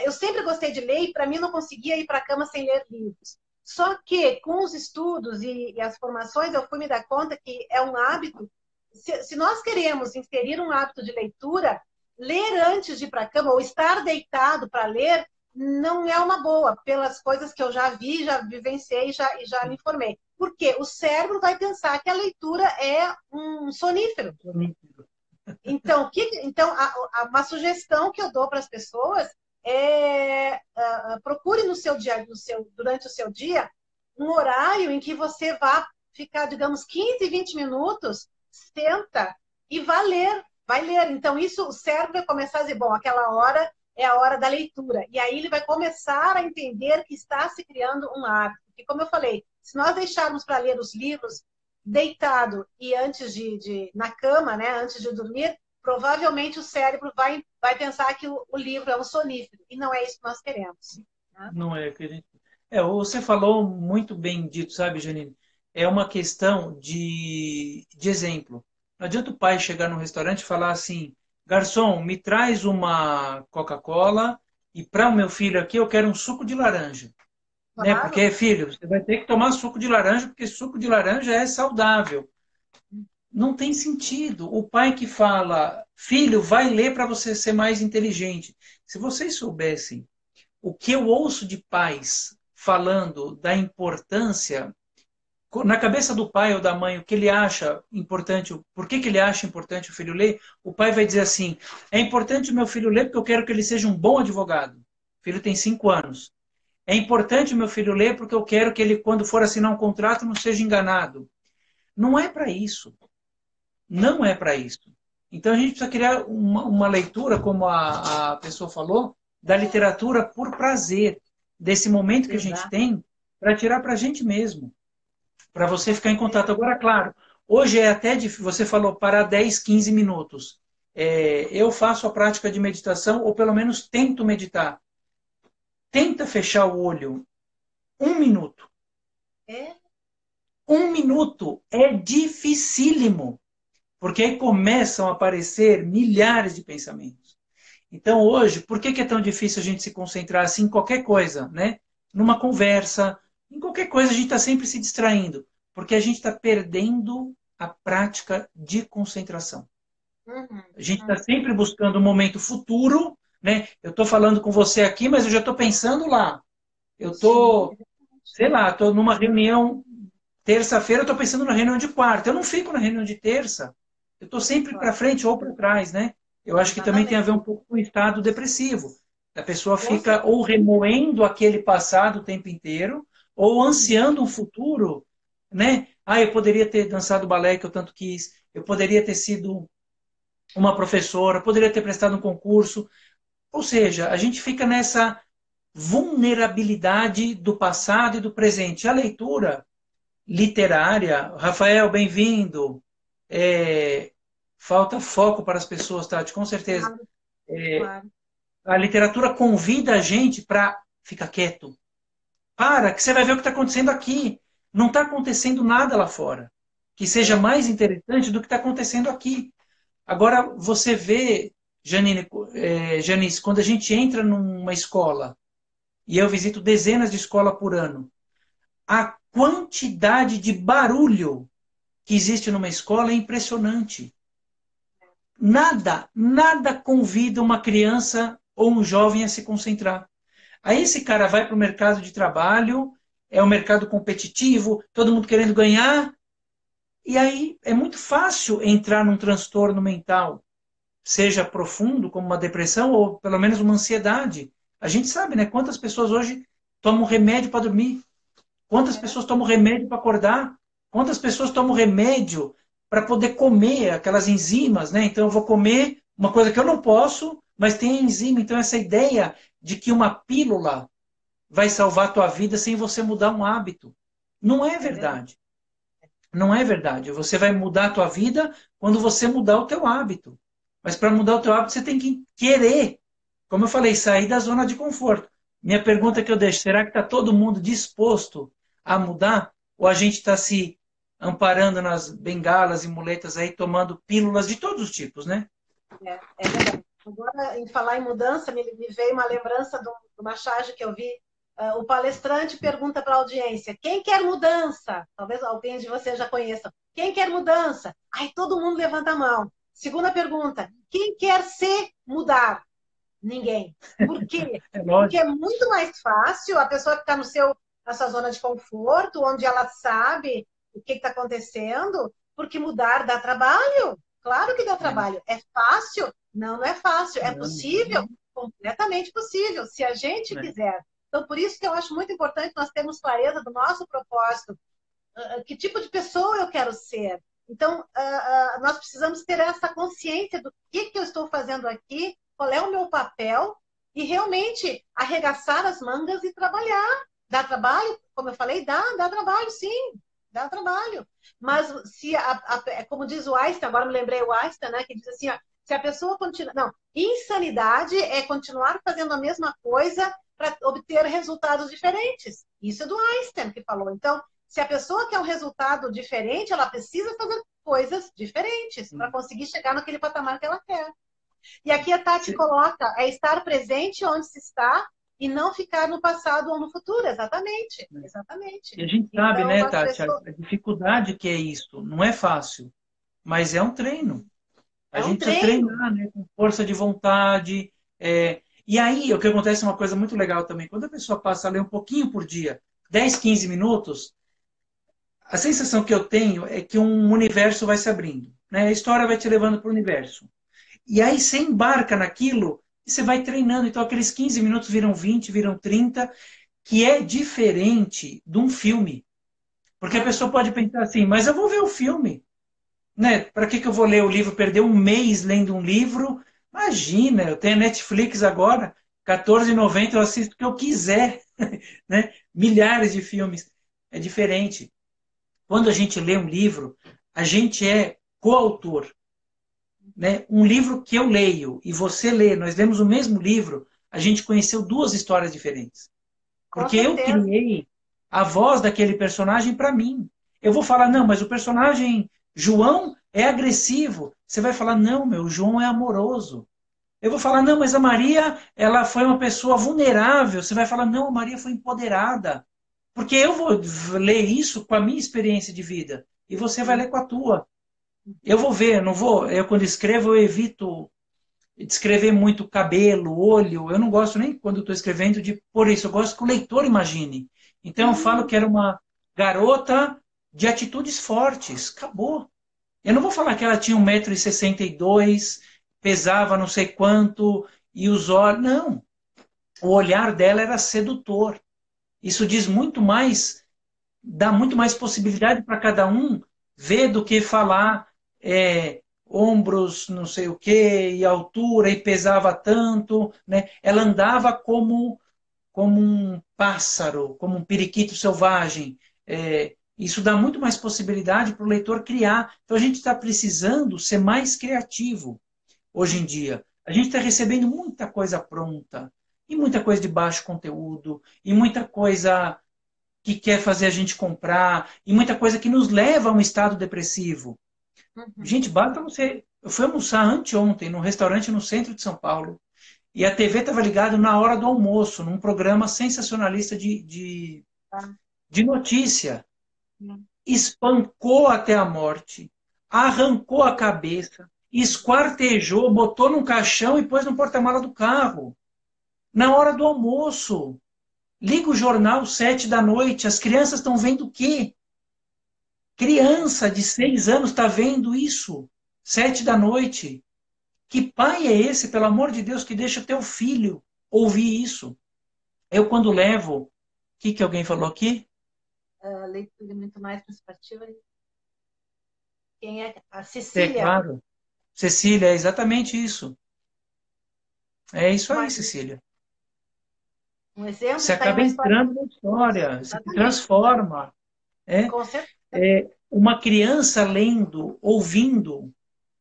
Eu sempre gostei de ler e para mim não conseguia ir para a cama sem ler livros. Só que com os estudos e as formações eu fui me dar conta que é um hábito. Se nós queremos inserir um hábito de leitura, ler antes de ir para a cama ou estar deitado para ler não é uma boa, pelas coisas que eu já vi, já vivenciei e já me informei. Porque o cérebro vai pensar que a leitura é um sonífero. Então, uma sugestão que eu dou para as pessoas procure no seu dia, durante o seu dia, um horário em que você vá ficar, digamos, 15, 20 minutos, senta e vai ler. Então, isso o cérebro vai começar a dizer, bom, aquela hora é a hora da leitura. E aí ele vai começar a entender que está se criando um hábito. E como eu falei, se nós deixarmos para ler os livros deitado e antes na cama, né, antes de dormir, provavelmente o cérebro vai pensar que o livro é um sonífero. E não é isso que nós queremos. Né? Não é que a gente... você falou muito bem dito, sabe, Janine? É uma questão de exemplo. Não adianta o pai chegar no restaurante e falar assim: garçom, me traz uma Coca-Cola e para o meu filho aqui eu quero um suco de laranja. Né? Claro. Porque, filho, você vai ter que tomar suco de laranja porque suco de laranja é saudável. Não tem sentido. O pai que fala: filho, vai ler para você ser mais inteligente. Se vocês soubessem o que eu ouço de pais falando da importância, na cabeça do pai ou da mãe, o que ele acha importante, por que ele acha importante o filho ler, o pai vai dizer assim: é importante o meu filho ler porque eu quero que ele seja um bom advogado. O filho tem 5 anos. É importante o meu filho ler porque eu quero que ele, quando for assinar um contrato, não seja enganado. Não é para isso. Não é para isso. Então a gente precisa criar uma leitura, como a pessoa falou, da literatura por prazer, desse momento que a gente Exato. tem, para tirar para a gente mesmo, para você ficar em contato. Agora, claro, hoje é até difícil, você falou parar 10, 15 minutos. Eu faço a prática de meditação, ou pelo menos tento meditar. Tenta fechar o olho 1 minuto. É? 1 minuto é dificílimo, porque aí começam a aparecer milhares de pensamentos. Então, hoje, por que é tão difícil a gente se concentrar assim em qualquer coisa, né? Numa conversa, em qualquer coisa, a gente está sempre se distraindo, porque a gente está perdendo a prática de concentração. Uhum, A gente está uhum. sempre buscando um momento futuro, né? Eu estou falando com você aqui, mas eu já estou pensando lá. Eu Sim, estou, sei lá, estou numa reunião terça-feira, eu estou pensando na reunião de quarta. Eu não fico na reunião de terça. Eu estou sempre para claro. frente ou para trás, né? Eu acho que também tem a Exatamente. ver um pouco com o estado depressivo. A pessoa Com fica certeza. ou remoendo aquele passado o tempo inteiro, ou Uhum. ansiando um futuro, né? Ah, eu poderia ter dançado balé que eu tanto quis, eu poderia ter sido uma professora, poderia ter prestado um concurso. Ou seja, a gente fica nessa vulnerabilidade do passado e do presente. A leitura literária, Rafael, bem-vindo. É, falta foco para as pessoas, Tati, com certeza. Claro, É, claro. a literatura convida a gente para ficar quieto. Para, que você vai ver o que está acontecendo aqui. Não está acontecendo nada lá fora que seja É. mais interessante do que está acontecendo aqui. Agora, você vê, Janine, Janice, quando a gente entra numa escola, e eu visito dezenas de escolas por ano, a quantidade de barulho que existe numa escola é impressionante. Nada convida uma criança ou um jovem a se concentrar. Aí esse cara vai para o mercado de trabalho, é um mercado competitivo, todo mundo querendo ganhar, e aí é muito fácil entrar num transtorno mental, seja profundo, como uma depressão, ou pelo menos uma ansiedade. A gente sabe, né? Quantas pessoas hoje tomam remédio para dormir? Quantas É. pessoas tomam remédio para acordar? Quantas pessoas tomam remédio para poder comer aquelas enzimas, né? Então eu vou comer uma coisa que eu não posso, mas tem enzima. Então essa ideia de que uma pílula vai salvar a tua vida sem você mudar um hábito. Não é É verdade. verdade. Não é verdade. Você vai mudar a tua vida quando você mudar o teu hábito. Mas para mudar o teu hábito, você tem que querer, como eu falei, sair da zona de conforto. Minha pergunta que eu deixo, será que está todo mundo disposto a mudar? Ou a gente está se amparando nas bengalas e muletas aí, tomando pílulas de todos os tipos, né? É verdade. Agora, em falar em mudança, me veio uma lembrança de uma charge que eu vi. O palestrante pergunta para a audiência: quem quer mudança? Talvez alguém de vocês já conheça. Quem quer mudança? Aí todo mundo levanta a mão. Segunda pergunta: quem quer se mudar? Ninguém. Por quê? É Porque é lógico. muito mais fácil a pessoa que está na sua zona de conforto, onde ela sabe o que está acontecendo, porque mudar dá trabalho. Claro que dá É. trabalho. É fácil? Não, não é fácil. É Não, possível? Completamente possível, se a gente né? quiser. Então, por isso que eu acho muito importante nós termos clareza do nosso propósito. Que tipo de pessoa eu quero ser? Então, nós precisamos ter essa consciência do que eu estou fazendo aqui, qual é o meu papel, e realmente arregaçar as mangas e trabalhar. Dá trabalho? Como eu falei, dá trabalho, sim, dá trabalho. Mas se, como diz o Einstein, agora me lembrei o Einstein, né, que diz assim, ó, se a pessoa continua... Não, insanidade é continuar fazendo a mesma coisa para obter resultados diferentes. Isso é do Einstein que falou. Então, se a pessoa quer um resultado diferente, ela precisa fazer coisas diferentes para conseguir chegar naquele patamar que ela quer. E aqui a Tati coloca, é estar presente onde se está e não ficar no passado ou no futuro. Exatamente, exatamente. E a gente sabe, Então, né, as Tati, a pessoas... dificuldade que é isso. Não é fácil, mas é um treino. A É um gente precisa treino. treinar, né, com força de vontade. E aí, o que acontece é uma coisa muito legal também. Quando a pessoa passa a ler um pouquinho por dia, 10, 15 minutos, a sensação que eu tenho é que um universo vai se abrindo. Né? A história vai te levando para o universo. E aí você embarca naquilo e você vai treinando. Então, aqueles 15 minutos viram 20, viram 30, que é diferente de um filme. Porque a pessoa pode pensar assim, mas eu vou ver o filme. Né? Para que eu vou ler o livro, perder um mês lendo um livro? Imagina, eu tenho a Netflix agora, R$ 14,90, eu assisto o que eu quiser, né? Milhares de filmes. É diferente. Quando a gente lê um livro, a gente é coautor. Né? Um livro que eu leio e você lê, nós lemos o mesmo livro, a gente conheceu duas histórias diferentes. Com Porque eu certeza. criei a voz daquele personagem para mim. Eu vou falar, não, mas o personagem João é agressivo. Você vai falar, não, meu, João é amoroso. Eu vou falar, não, mas a Maria, ela foi uma pessoa vulnerável. Você vai falar, não, a Maria foi empoderada. Porque eu vou ler isso com a minha experiência de vida. E você vai ler com a tua. Eu vou ver, eu não vou. Eu, quando escrevo, eu evito descrever muito cabelo, olho. Eu não gosto nem quando estou escrevendo de por isso. Eu gosto que o leitor imagine. Então eu falo que era uma garota de atitudes fortes. Acabou. Eu não vou falar que ela tinha 1,62 m, pesava não sei quanto, e os olhos. Não. O olhar dela era sedutor. Isso diz muito mais, dá muito mais possibilidade para cada um ver do que falar ombros, não sei o quê, e altura, e pesava tanto. Né? Ela andava como um pássaro, como um periquito selvagem. Isso dá muito mais possibilidade para o leitor criar. Então a gente está precisando ser mais criativo hoje em dia. A gente está recebendo muita coisa pronta, e muita coisa de baixo conteúdo, e muita coisa que quer fazer a gente comprar, e muita coisa que nos leva a um estado depressivo. Uhum. Gente, basta você. Eu fui almoçar anteontem num restaurante no centro de São Paulo, e a TV estava ligada na hora do almoço, num programa sensacionalista Tá. de notícia. Espancou até a morte, arrancou a cabeça, esquartejou, botou num caixão e pôs no porta-mala do carro. Na hora do almoço. Liga o jornal 7 da noite, as crianças estão vendo o quê? Criança de 6 anos está vendo isso, 7 da noite. Que pai é esse, pelo amor de Deus, que deixa teu filho ouvir isso? Eu, quando levo, o que alguém falou aqui? A leitura muito mais participativa. Quem é? A É Cecília. claro. Cecília, é exatamente isso. É isso aí, Mas Cecília. um exemplo Você está aí acaba uma história. entrando na história, você se Exatamente. transforma. É, Com certeza. uma criança lendo, ouvindo,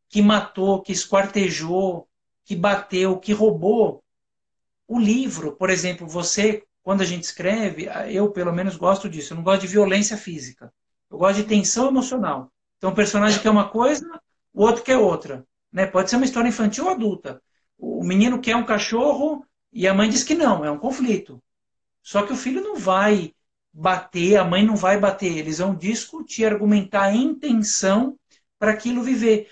que matou, que esquartejou, que bateu, que roubou. O livro, por exemplo, você, quando a gente escreve, eu pelo menos gosto disso, eu não gosto de violência física. Eu gosto de tensão emocional. Então, o personagem quer uma coisa, o outro quer outra. Né? Pode ser uma história infantil ou adulta. O menino quer um cachorro e a mãe diz que não, é um conflito. Só que o filho não vai bater, a mãe não vai bater. Eles vão discutir, argumentar a intenção para aquilo viver.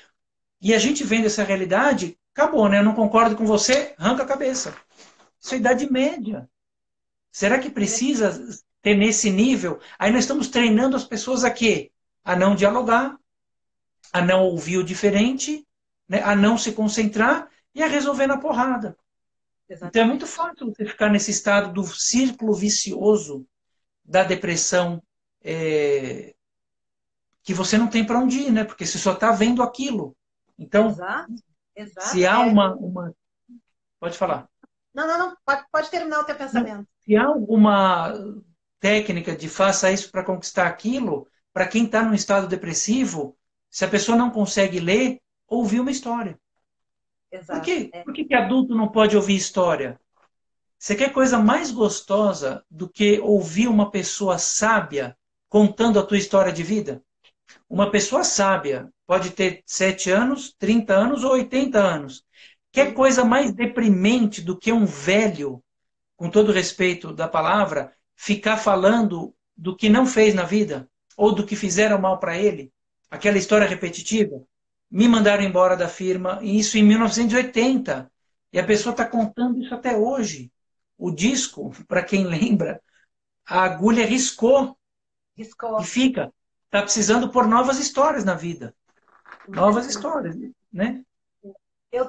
E a gente vendo essa realidade, acabou, né? Eu não concordo com você, arranca a cabeça. Isso é idade média. Será que precisa ter nesse nível? Aí nós estamos treinando as pessoas a quê? A não dialogar, a não ouvir o diferente, né? A não se concentrar e a resolver na porrada. Então é muito Exatamente. fácil você ficar nesse estado do círculo vicioso da depressão, que você não tem para onde ir, né? Porque você só está vendo aquilo. Então, Exato. se Exato. há uma... Pode falar. Não, não, não. Pode terminar o teu Não, pensamento. se há alguma técnica de faça isso para conquistar aquilo, para quem está num estado depressivo, se a pessoa não consegue ler, ouvir uma história. Por Exato. quê? Por que adulto não pode ouvir história? Você quer coisa mais gostosa do que ouvir uma pessoa sábia contando a tua história de vida? Uma pessoa sábia pode ter 7 anos, 30 anos ou 80 anos. Quer Sim. coisa mais deprimente do que um velho, com todo respeito da palavra, ficar falando do que não fez na vida ou do que fizeram mal para ele? Aquela história repetitiva. Me mandaram embora da firma, e isso em 1980. E a pessoa está contando isso até hoje. O disco, para quem lembra, a agulha riscou e Riscou. fica. Está precisando por novas histórias na vida. Novas histórias, né? Eu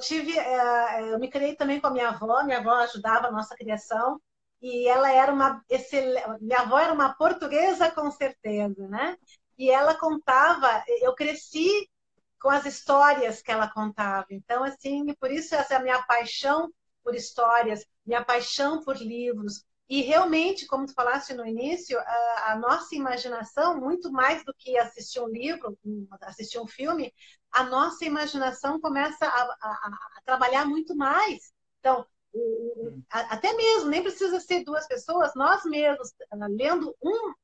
me criei também com a minha avó ajudava a nossa criação, e ela era uma excelente, minha avó era uma portuguesa com certeza, né? E ela contava, eu cresci com as histórias que ela contava, então assim, por isso essa é a minha paixão por histórias, minha paixão por livros, e realmente, como tu falaste no início, a nossa imaginação, muito mais do que assistir um livro, assistir um filme, a nossa imaginação começa a trabalhar muito mais. Então, Até mesmo, nem precisa ser duas pessoas, nós mesmos, lendo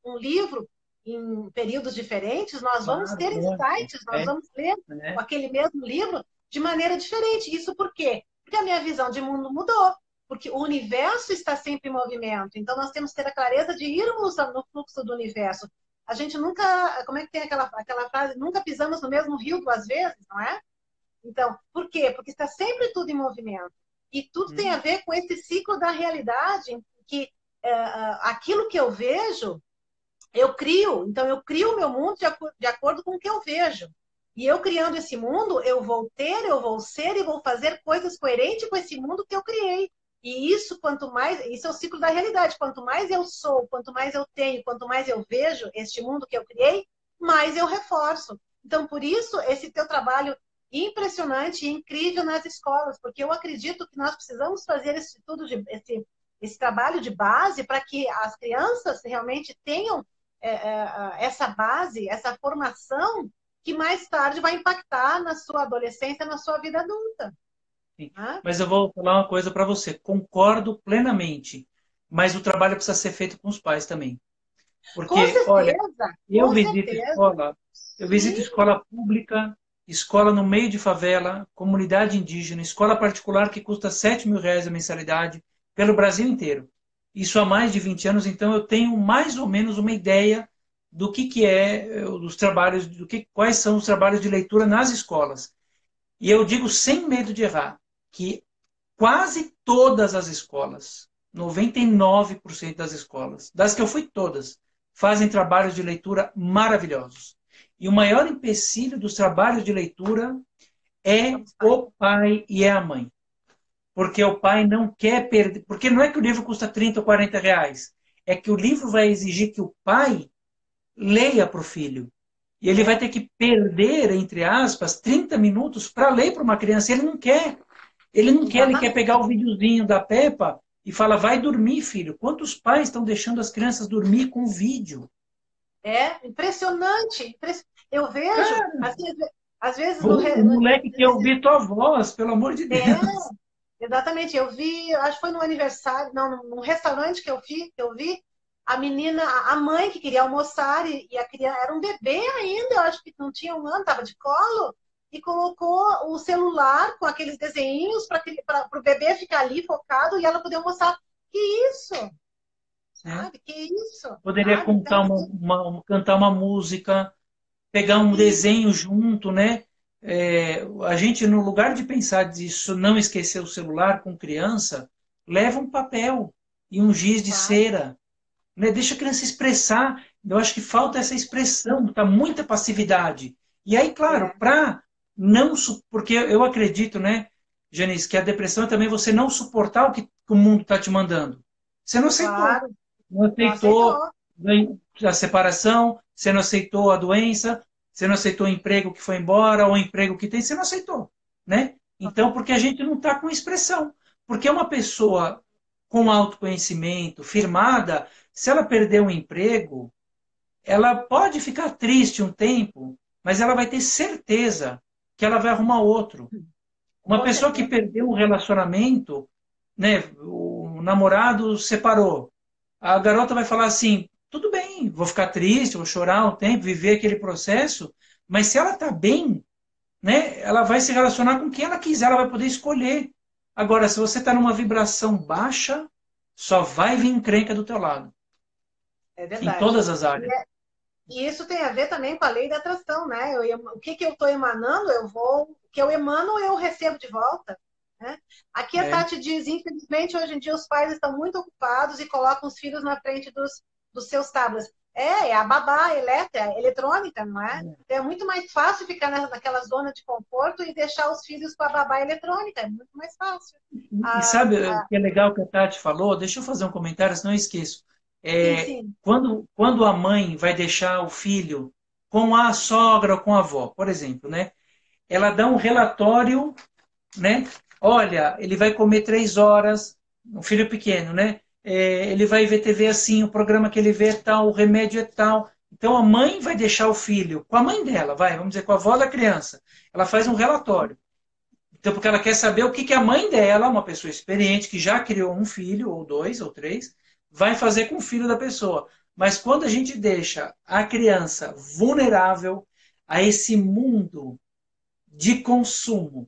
um livro em períodos diferentes, nós vamos Claro, ter insights, nós vamos ler né? aquele mesmo livro de maneira diferente. Isso por quê? Porque a minha visão de mundo mudou, porque o universo está sempre em movimento. Então, nós temos que ter a clareza de irmos no fluxo do universo. A gente nunca, como é que tem aquela frase? Nunca pisamos no mesmo rio duas vezes, não é? Então, por quê? Porque está sempre tudo em movimento. E tudo tem a ver com esse ciclo da realidade, em que aquilo que eu vejo, eu crio. Então, eu crio o meu mundo de acordo com o que eu vejo. E eu criando esse mundo, eu vou ter, eu vou ser e vou fazer coisas coerentes com esse mundo que eu criei. E isso, quanto mais, isso é o ciclo da realidade. Quanto mais eu sou, quanto mais eu tenho, quanto mais eu vejo este mundo que eu criei, mais eu reforço. Então, por isso, esse teu trabalho impressionante e incrível nas escolas, porque eu acredito que nós precisamos fazer esse trabalho de base para que as crianças realmente tenham essa base, essa formação que mais tarde vai impactar na sua adolescência, na sua vida adulta. Mas eu vou falar uma coisa para você. Concordo plenamente, mas o trabalho precisa ser feito com os pais também. Com Porque, olha, certeza, eu com visito certeza. escola, eu visito escola pública, escola no meio de favela, comunidade indígena, escola particular que custa R$ 7.000 a mensalidade pelo Brasil inteiro. Isso há mais de 20 anos, então eu tenho mais ou menos uma ideia do que é os trabalhos, quais são os trabalhos de leitura nas escolas. E eu digo sem medo de errar, que quase todas as escolas, 99% das escolas, das que eu fui todas, fazem trabalhos de leitura maravilhosos. E o maior empecilho dos trabalhos de leitura é o pai e é a mãe. Porque o pai não quer perder. Porque não é que o livro custa 30 ou R$ 40. É que o livro vai exigir que o pai leia para o filho. E ele vai ter que perder, entre aspas, 30 minutos para ler para uma criança. Ele não quer. Ele quer pegar o videozinho da Peppa e fala, vai dormir, filho. Quantos pais estão deixando as crianças dormir com vídeo? É impressionante. Eu vejo, às vezes O moleque quer ouvir tua voz, pelo amor de Deus. Exatamente. Eu vi, acho que foi no aniversário, não, num restaurante que eu vi a menina, a mãe que queria almoçar e a criança era um bebê ainda, eu acho que não tinha um ano, estava de colo, e colocou o celular com aqueles desenhinhos para o bebê ficar ali focado e ela poder almoçar. Que isso? Sabe? Que isso? Poderia Sabe? contar Então, cantar uma música, pegar um desenho junto, né? A gente, no lugar de pensar disso, não esquecer o celular com criança, leva um papel e um giz de cera, né? Deixa a criança expressar. Eu acho que falta essa expressão, tá muita passividade. E aí, claro, para não... Porque eu acredito, né, Janice, que a depressão é também você não suportar o que o mundo está te mandando. Você não aceitou. claro, Não não aceitou aceitou. a separação, você não aceitou a doença, você não aceitou o emprego que foi embora, ou o emprego que tem, você não aceitou, né? Então, porque a gente não está com expressão. Porque uma pessoa com autoconhecimento, firmada, se ela perder um emprego, ela pode ficar triste um tempo, mas ela vai ter certeza que ela vai arrumar outro. Uma Com pessoa que certeza. perdeu um relacionamento, né, o namorado separou, a garota vai falar assim: tudo bem, vou ficar triste, vou chorar um tempo, viver aquele processo, mas se ela está bem, né, ela vai se relacionar com quem ela quiser, ela vai poder escolher. Agora, se você está numa vibração baixa, só vai vir encrenca do teu lado, É em verdade. todas as áreas. E isso tem a ver também com a lei da atração, né? O que eu estou emanando, o que eu emano, eu recebo de volta. Né? Aqui a É. Tati diz, infelizmente, hoje em dia os pais estão muito ocupados e colocam os filhos na frente dos seus tablets. É a babá eletrônica, não é? Então é muito mais fácil ficar naquela zona de conforto e deixar os filhos com a babá eletrônica. É muito mais fácil. E sabe o que é legal que a Tati falou? Deixa eu fazer um comentário, senão eu esqueço. Sim, sim. Quando a mãe vai deixar o filho com a sogra ou com a avó, por exemplo, né? Ela dá um relatório, né? Olha, ele vai comer 3 horas, um filho pequeno, né? Ele vai ver TV assim, o programa que ele vê é tal, o remédio é tal. Então a mãe vai deixar o filho com a mãe dela, vamos dizer, com a avó da criança. Ela faz um relatório. Então, porque ela quer saber o que que a mãe dela, uma pessoa experiente, que já criou um filho, ou dois, ou três, vai fazer com o filho da pessoa. Mas quando a gente deixa a criança vulnerável a esse mundo de consumo,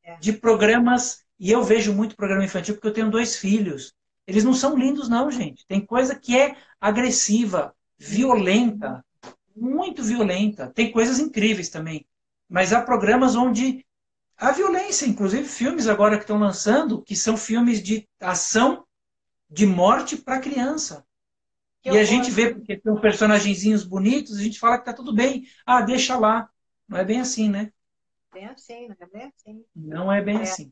É. de programas, e eu vejo muito programa infantil porque eu tenho dois filhos. Eles não são lindos, não, gente. Tem coisa que é agressiva, violenta, muito violenta. Tem coisas incríveis também. Mas há programas onde há violência, inclusive filmes agora que estão lançando, que são filmes de ação, de morte para criança. Que E a gente horror. vê, porque são personagenzinhos bonitos, a gente fala que tá tudo bem. Ah, deixa lá. Não é bem assim, né? Bem assim, não é bem assim. Não é bem É. assim.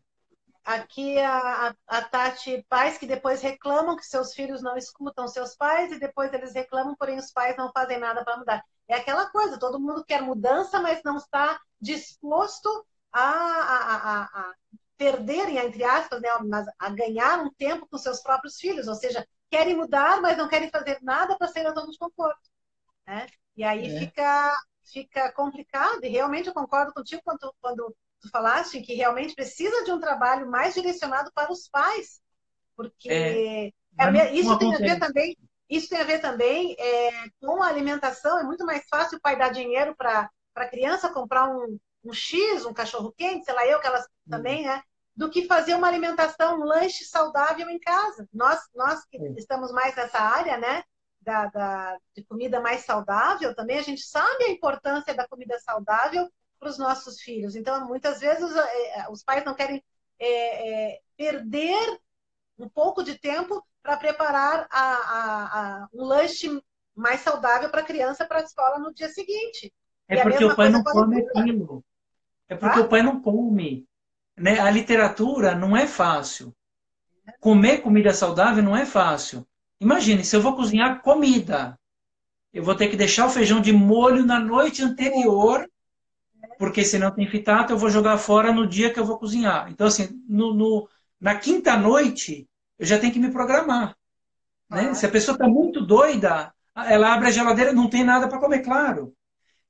Aqui a Tati, pais que depois reclamam que seus filhos não escutam seus pais e depois eles reclamam, porém os pais não fazem nada para mudar. É aquela coisa, todo mundo quer mudança, mas não está disposto a perderem, entre aspas, né, a ganhar um tempo com seus próprios filhos, ou seja, querem mudar, mas não querem fazer nada para sair da zona de conforto, né? E aí É, fica complicado, e realmente eu concordo contigo quando tu falaste que realmente precisa de um trabalho mais direcionado para os pais, é, porque mas não isso tem a ver acontece. também, com a alimentação. É muito mais fácil o pai dar dinheiro para a criança comprar um X, um cachorro-quente, sei lá eu, que elas também, né? Do que fazer uma alimentação, um lanche saudável em casa. Nós que É, estamos mais nessa área, né? De comida mais saudável, também a gente sabe a importância da comida saudável para os nossos filhos. Então, muitas vezes, os pais não querem perder um pouco de tempo para preparar um lanche mais saudável para a criança para a escola no dia seguinte. é E a porque o mesma pai coisa não com a come leitura, aquilo. É porque o tá? pai não come. Né? A literatura não é fácil. Comer comida saudável não é fácil. Imagine, se eu vou cozinhar comida, eu vou ter que deixar o feijão de molho na noite anterior, porque senão tem fitata, eu vou jogar fora no dia que eu vou cozinhar. Então, assim, na quinta noite, eu já tenho que me programar. Né? Se a Claro. pessoa está muito doida, ela abre a geladeira, não tem nada para comer, claro.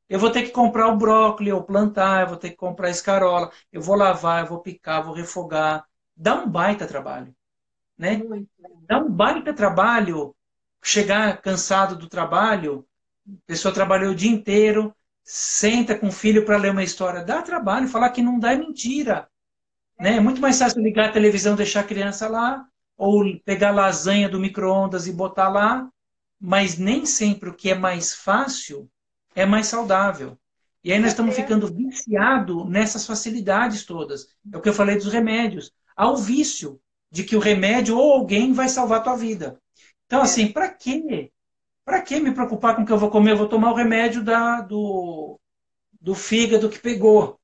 Eu vou ter que comprar o brócolis, ou plantar, eu vou ter que comprar a escarola, eu vou lavar, eu vou picar, vou refogar. Dá um baita trabalho, né? Muito. Dá um baita trabalho chegar cansado do trabalho, a pessoa trabalhou o dia inteiro, senta com o filho para ler uma história. Dá trabalho, falar que não dá é mentira. Né? É muito mais fácil ligar a televisão, deixar a criança lá, ou pegar lasanha do micro-ondas e botar lá, mas nem sempre o que é mais fácil é mais saudável. E aí Com nós estamos certeza. ficando viciados nessas facilidades todas. É o que eu falei dos remédios. Há o vício de que o remédio ou alguém vai salvar a tua vida. Então, É, assim, para quê? Para que me preocupar com o que eu vou comer? Eu vou tomar o remédio do fígado que pegou.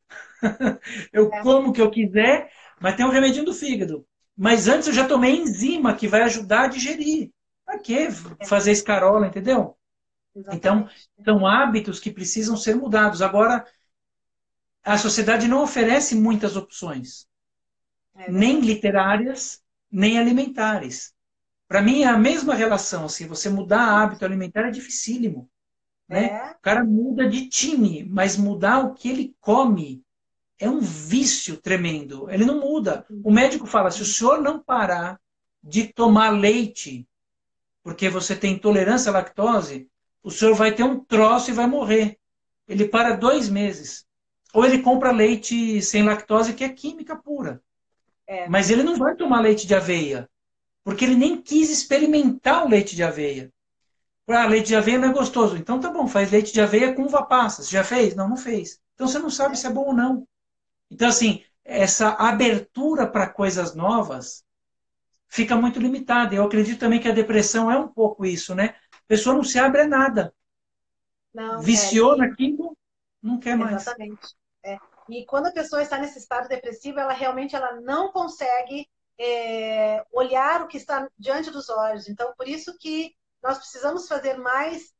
Eu é, como o que eu quiser, mas tem um remedinho do fígado. Mas antes eu já tomei enzima que vai ajudar a digerir. Para que é, fazer escarola, entendeu? Então, exatamente. são hábitos que precisam ser mudados. Agora, a sociedade não oferece muitas opções, É nem verdade. literárias, nem alimentares. Para mim, é a mesma relação. Se você mudar hábito alimentar é dificílimo. Né? É, O cara muda de time, mas mudar o que ele come é um vício tremendo. Ele não muda. O médico fala: se o senhor não parar de tomar leite, porque você tem intolerância à lactose, o senhor vai ter um troço e vai morrer. Ele para 2 meses. Ou ele compra leite sem lactose, que é química pura. é, Mas ele não vai tomar leite de aveia, porque ele nem quis experimentar o leite de aveia. Ah, leite de aveia não é gostoso. Então tá bom, faz leite de aveia com uva passa. Você já fez? Não, não fez. Então você não sabe é, se é bom ou não. Então, assim, essa abertura para coisas novas fica muito limitada. Eu acredito também que a depressão é um pouco isso, né? A pessoa não se abre a nada. não, Viciou naquilo, não quer mais. exatamente. É. E quando a pessoa está nesse estado depressivo, ela realmente não consegue olhar o que está diante dos olhos. Então, por isso que nós precisamos fazer mais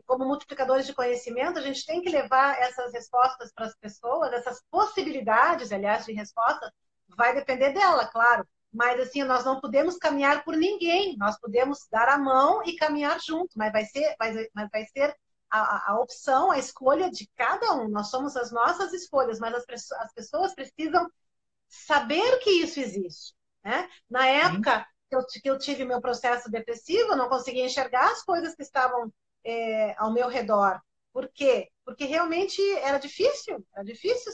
como multiplicadores de conhecimento. A gente tem que levar essas respostas para as pessoas, essas possibilidades, aliás, de resposta, vai depender dela, claro. Mas assim, nós não podemos caminhar por ninguém. Nós podemos dar a mão e caminhar junto, mas vai ser a opção, a escolha de cada um. Nós somos as nossas escolhas, mas as pessoas precisam saber que isso existe, né? Na sim, época que eu tive meu processo depressivo, eu não conseguia enxergar as coisas que estavam ao meu redor. Por quê? Porque realmente era difícil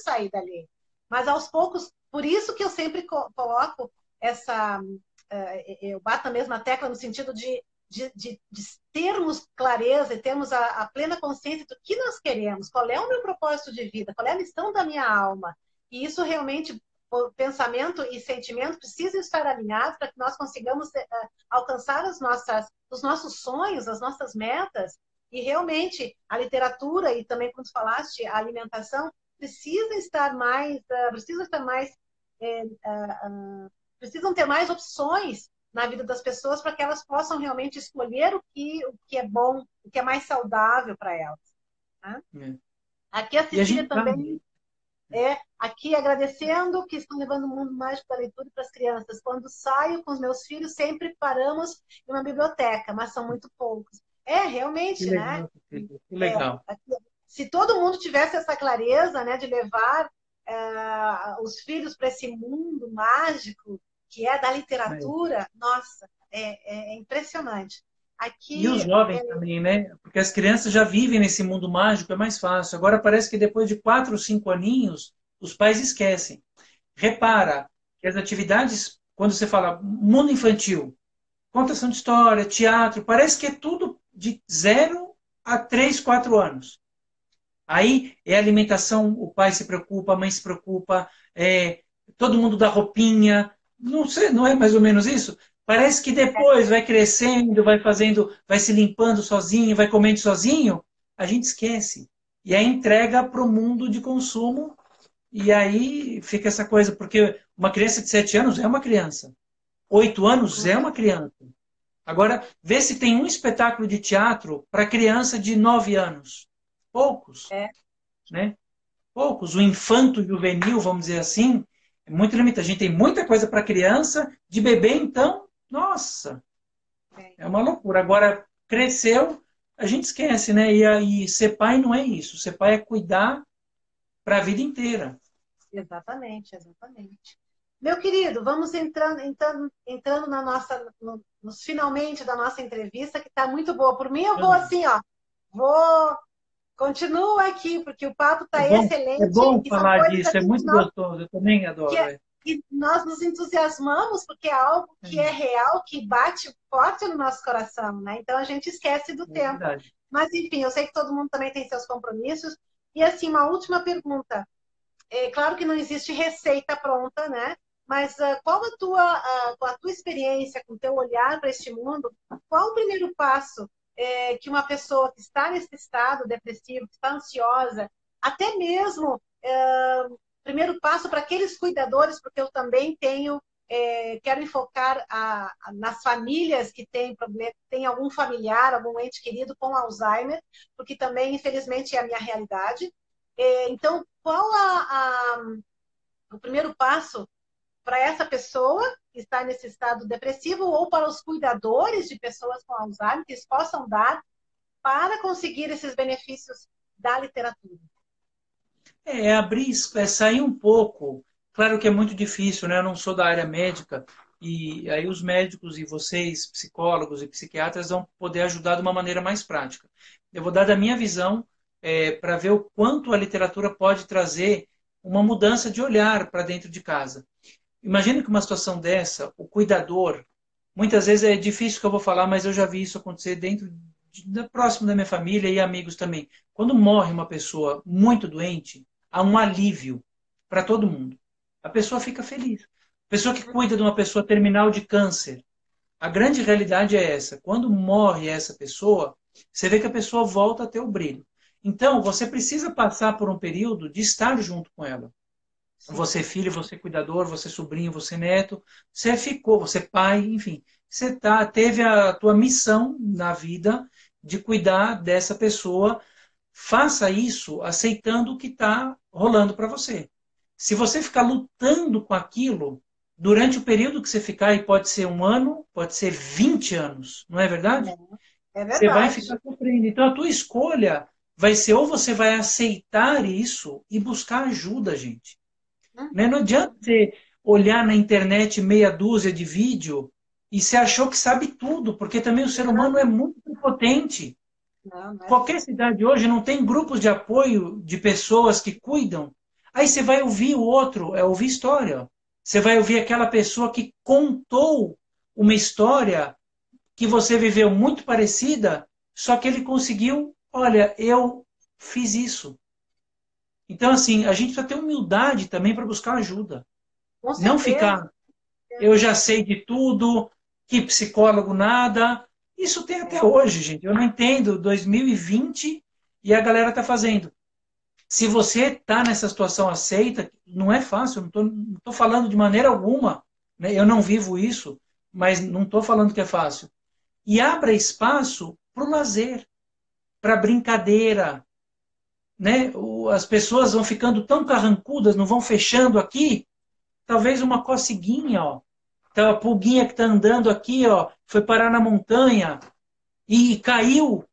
sair dali. Mas aos poucos, por isso que eu sempre coloco essa, eu bato a mesma tecla no sentido de termos clareza e termos a plena consciência do que nós queremos, qual é o meu propósito de vida, qual é a missão da minha alma. E isso realmente, o pensamento e sentimento precisam estar alinhados para que nós consigamos alcançar os nossos sonhos, as nossas metas. E realmente a literatura e também, como tu falaste, a alimentação precisam estar mais é, precisam ter mais opções na vida das pessoas para que elas possam realmente escolher o que é bom, o que é mais saudável para elas. Né? é. Aqui a E a Cecília gente tá, também aqui agradecendo que estão levando o mundo mágico da leitura para as crianças. Quando saio com os meus filhos, sempre paramos em uma biblioteca, mas são muito poucos. É, que realmente, né? legal, Cecília, que É, legal. se todo mundo tivesse essa clareza, né, de levar os filhos para esse mundo mágico que é da É. literatura, nossa, é impressionante. E os Aqui, jovens também, né? Porque as crianças já vivem nesse mundo mágico, é mais fácil. Agora parece que depois de 4 ou 5 aninhos, os pais esquecem. Repara que as atividades, quando você fala mundo infantil, contação de história, teatro, parece que é tudo de 0 a 3, 4 anos. Aí é alimentação, o pai se preocupa, a mãe se preocupa, todo mundo dá roupinha. Não sei, não é mais ou menos isso? Parece que depois vai crescendo, vai fazendo, vai se limpando sozinho, vai comendo sozinho, a gente esquece. E aí entrega para o mundo de consumo, e aí fica essa coisa, porque uma criança de 7 anos é uma criança, 8 anos é uma criança. Agora, vê se tem um espetáculo de teatro para criança de 9 anos. Poucos, é, né? Poucos. O infanto juvenil, vamos dizer assim, é muito limitado. A gente tem muita coisa para criança, de bebê, então, nossa, é, é uma loucura. Agora, cresceu, a gente esquece, né? E aí, ser pai não é isso. Ser pai é cuidar para a vida inteira. exatamente, exatamente. Meu querido, vamos entrando na nos finalmente da nossa entrevista, que está muito boa. Por mim, eu vou assim, ó, vou continua aqui, porque o papo está É excelente bom e são falar coisas disso, é assim muito gostoso. Eu também adoro. É. que nós nos entusiasmamos, porque é algo que é real, que bate forte no nosso coração, né? Então a gente esquece do É tempo. verdade. Mas, enfim, eu sei que todo mundo também tem seus compromissos. E, assim, uma última pergunta. É claro que não existe receita pronta, né? Mas qual com a tua experiência, com o teu olhar para este mundo, qual o primeiro passo que uma pessoa que está nesse estado depressivo, que está ansiosa, até mesmo primeiro passo para aqueles cuidadores, porque eu também quero enfocar nas famílias que têm problema, tem algum familiar, algum ente querido com Alzheimer, porque também, infelizmente, é a minha realidade. Então, qual o primeiro passo para essa pessoa que está nesse estado depressivo ou para os cuidadores de pessoas com Alzheimer que eles possam dar para conseguir esses benefícios da literatura? Abrir, sair um pouco. Claro que é muito difícil, né? Eu não sou da área médica, e aí os médicos e vocês, psicólogos e psiquiatras, vão poder ajudar de uma maneira mais prática. Eu vou dar da minha visão para ver o quanto a literatura pode trazer uma mudança de olhar para dentro de casa. Imagina que uma situação dessa, o cuidador, muitas vezes é difícil que eu vou falar, mas eu já vi isso acontecer próximo da minha família e amigos também. Quando morre uma pessoa muito doente, há um alívio para todo mundo. A pessoa fica feliz. A pessoa que cuida de uma pessoa terminal de câncer, a grande realidade é essa. Quando morre essa pessoa, você vê que a pessoa volta a ter o brilho. Então, você precisa passar por um período de estar junto com ela. Sim. Você filho, você cuidador, você sobrinho, você neto, você ficou, você pai, enfim. Você teve a tua missão na vida de cuidar dessa pessoa. Faça isso aceitando o que está rolando para você. Se você ficar lutando com aquilo, durante o período que você ficar, e pode ser 1 ano, pode ser 20 anos, não é verdade? É Você vai verdade. ficar sofrendo. Então a tua escolha vai ser ou você vai aceitar isso e buscar ajuda, gente. Né? Uhum. Não adianta você. olhar na internet meia dúzia de vídeo e se achou que sabe tudo, porque também o ser humano é muito potente. Não é Qualquer cidade hoje não tem grupos de apoio de pessoas que cuidam. Aí você vai ouvir o outro, é ouvir história. Você vai ouvir aquela pessoa que contou uma história que você viveu muito parecida, só que ele conseguiu, olha, eu fiz isso. Então, assim, a gente precisa ter humildade também para buscar ajuda. com Não certeza. ficar, eu já sei de tudo, que psicólogo nada. Isso tem até hoje, gente. Eu não entendo. 2020 e a galera está fazendo. Se você está nessa situação, aceita. Não é fácil. Não tô falando de maneira alguma. Né? Eu não vivo isso, mas não estou falando que é fácil. E abra espaço para o lazer, para brincadeira. Né? As pessoas vão ficando tão carrancudas, não vão fechando aqui. Talvez uma coceguinha, ó. Então, a pulguinha que está andando aqui, ó, foi parar na montanha e caiu.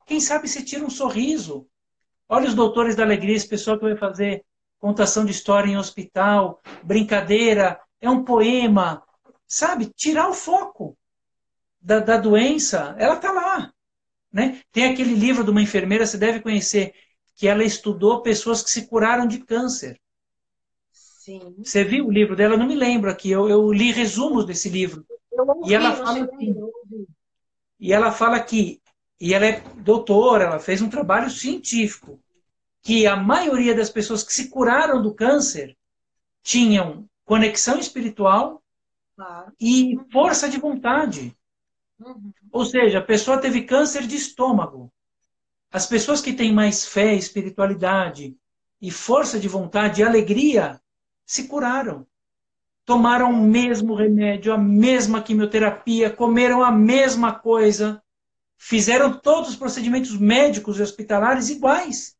Quem sabe se tira um sorriso. Olha os doutores da alegria, esse pessoal que vai fazer contação de história em hospital, brincadeira, é um poema. Sabe, tirar o foco da doença, ela está lá. Né? Tem aquele livro de uma enfermeira, você deve conhecer, que ela estudou pessoas que se curaram de câncer. Sim. Você viu o livro dela? Eu não me lembro aqui, eu li resumos desse livro. Eu E ela ouvi, não fala cheguei a ler, assim, eu ouvi. e ela fala que, e ela é doutora, ela fez um trabalho científico, que a maioria das pessoas que se curaram do câncer tinham conexão espiritual Claro. e força de vontade. Uhum. Ou seja, a pessoa teve câncer de estômago. As pessoas que têm mais fé, espiritualidade e força de vontade e alegria se curaram. Tomaram o É, mesmo remédio, a mesma quimioterapia, comeram a mesma coisa, fizeram todos os procedimentos médicos e hospitalares iguais.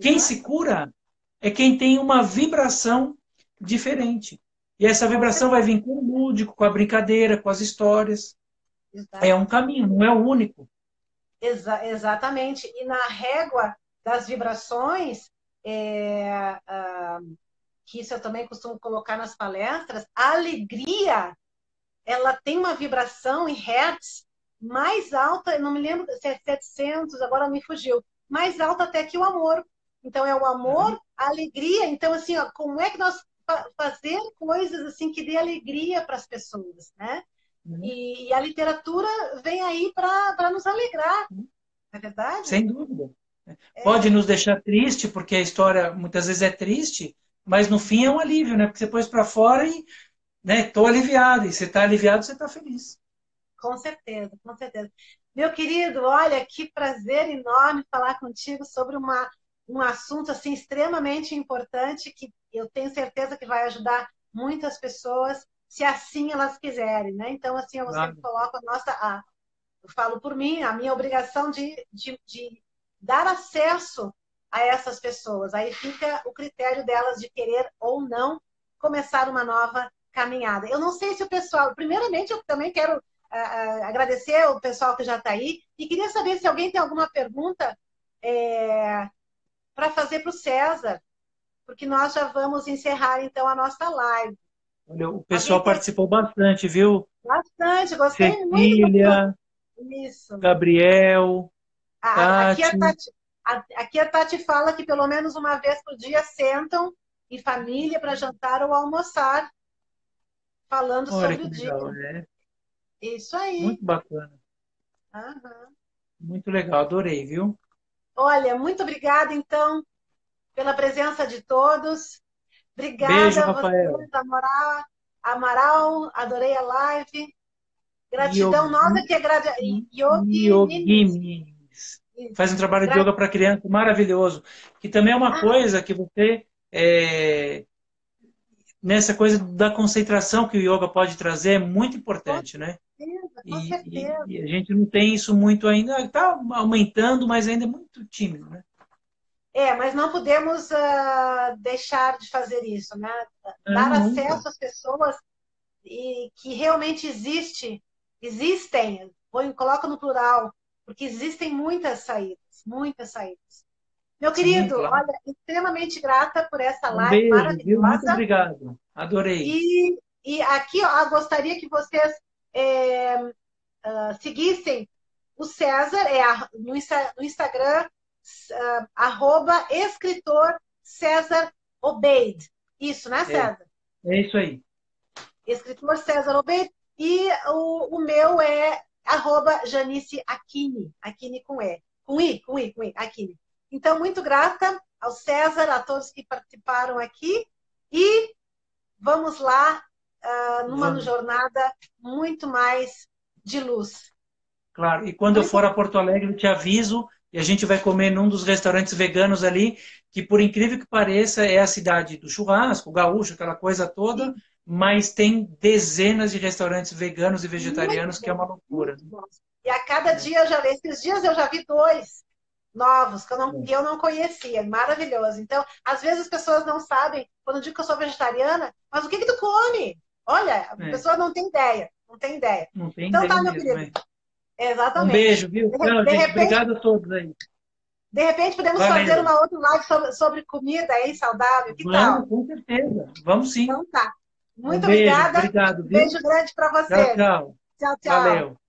Quem se exato. cura é quem tem uma vibração diferente. E essa Com vibração vai certeza. vir com o lúdico, com a brincadeira, com as histórias. É Exato. um caminho, não é o único. Exatamente. E na régua das vibrações, que isso eu também costumo colocar nas palestras, a alegria, ela tem uma vibração em hertz mais alta, eu não me lembro se é 700, agora me fugiu, mais alta até que o amor. Então é o amor, a alegria. Então assim, ó, como é que nós fazer coisas assim que dê alegria para as pessoas, né? E a literatura vem aí para nos alegrar, não é verdade? Sem dúvida. Pode É, nos deixar triste, porque a história muitas vezes é triste, mas no fim é um alívio, né? Porque você pôs para fora e, né, tô aliviado. E você está aliviado, você está feliz. com certeza, com certeza. Meu querido, olha, que prazer enorme falar contigo sobre um assunto assim extremamente importante que eu tenho certeza que vai ajudar muitas pessoas, se assim elas quiserem, né? Então, assim, eu sempre Claro. coloco eu falo por mim, a minha obrigação de dar acesso a essas pessoas. Aí fica o critério delas de querer ou não começar uma nova caminhada. Eu não sei se o pessoal, primeiramente, eu também quero agradecer o pessoal que já está aí e queria saber se alguém tem alguma pergunta para fazer para o César, porque nós já vamos encerrar então a nossa live. Olha, o Alguém pessoal tem participou bastante, viu? bastante, gostei muito do Cecília, isso. Gabriel, Aqui Tati. aqui a Tati fala que pelo menos uma vez por dia sentam em família para jantar ou almoçar, falando Olha sobre que o dia. legal, né? Isso aí. Muito bacana. Aham. Muito legal, adorei, viu? Olha, muito obrigada, então, pela presença de todos. Beijo, Obrigada a Rafael. vocês, Amaral, adorei a live. Gratidão, Yogi, nós é que Yogi Yogi Ninis. Minis. Faz um Isso. trabalho de yoga para criança maravilhoso. Que também é uma Ah, coisa que você, nessa coisa da concentração que o yoga pode trazer, é muito com importante, né? certeza, com E, certeza. e a gente não tem isso muito ainda. Está aumentando, mas ainda é muito tímido, né? Mas não podemos deixar de fazer isso, né? Não, Dar nunca. acesso às pessoas e que realmente existem, coloca no plural, porque existem muitas saídas, muitas saídas. Meu Sim, querido, claro. olha, extremamente grata por essa Um live beijo, viu? Muito maravilhosa. obrigado. Adorei. E aqui, ó, eu gostaria que vocês seguissem o César, no Instagram, @escritor César Obeid. Isso, né, César? É isso aí. Escritor César Obeid. E o meu é @Janice Aquini. Aquini com E. Com I, Aquini. Então, muito grata ao César, a todos que participaram aqui. E vamos lá, numa jornada muito mais de luz. Claro, e quando eu for a Porto Alegre, eu te aviso e a gente vai comer num dos restaurantes veganos ali, que por incrível que pareça é a cidade do churrasco, gaúcho, aquela coisa toda, Sim. mas tem dezenas de restaurantes veganos e vegetarianos, Muito que é uma bom, loucura. muito bom. E a cada dia esses dias eu já vi 2 novos que eu não conhecia, maravilhoso. Então, às vezes as pessoas não sabem, quando eu digo que eu sou vegetariana, mas o que tu come? Olha, a pessoa não tem ideia, não tem ideia. Não tem Então ideia tá, meu mesmo, querido. é. Um Exatamente. beijo, viu? Tchau, De gente. repente, Obrigado a todos aí. de repente podemos fazer Valeu. uma outra live sobre comida aí, saudável. Que tal? Vamos, com certeza. Vamos sim. Então tá. Um Muito beijo. obrigada. Obrigado, Um viu? beijo grande para Tchau, vocês. tchau. Tchau, tchau. Valeu.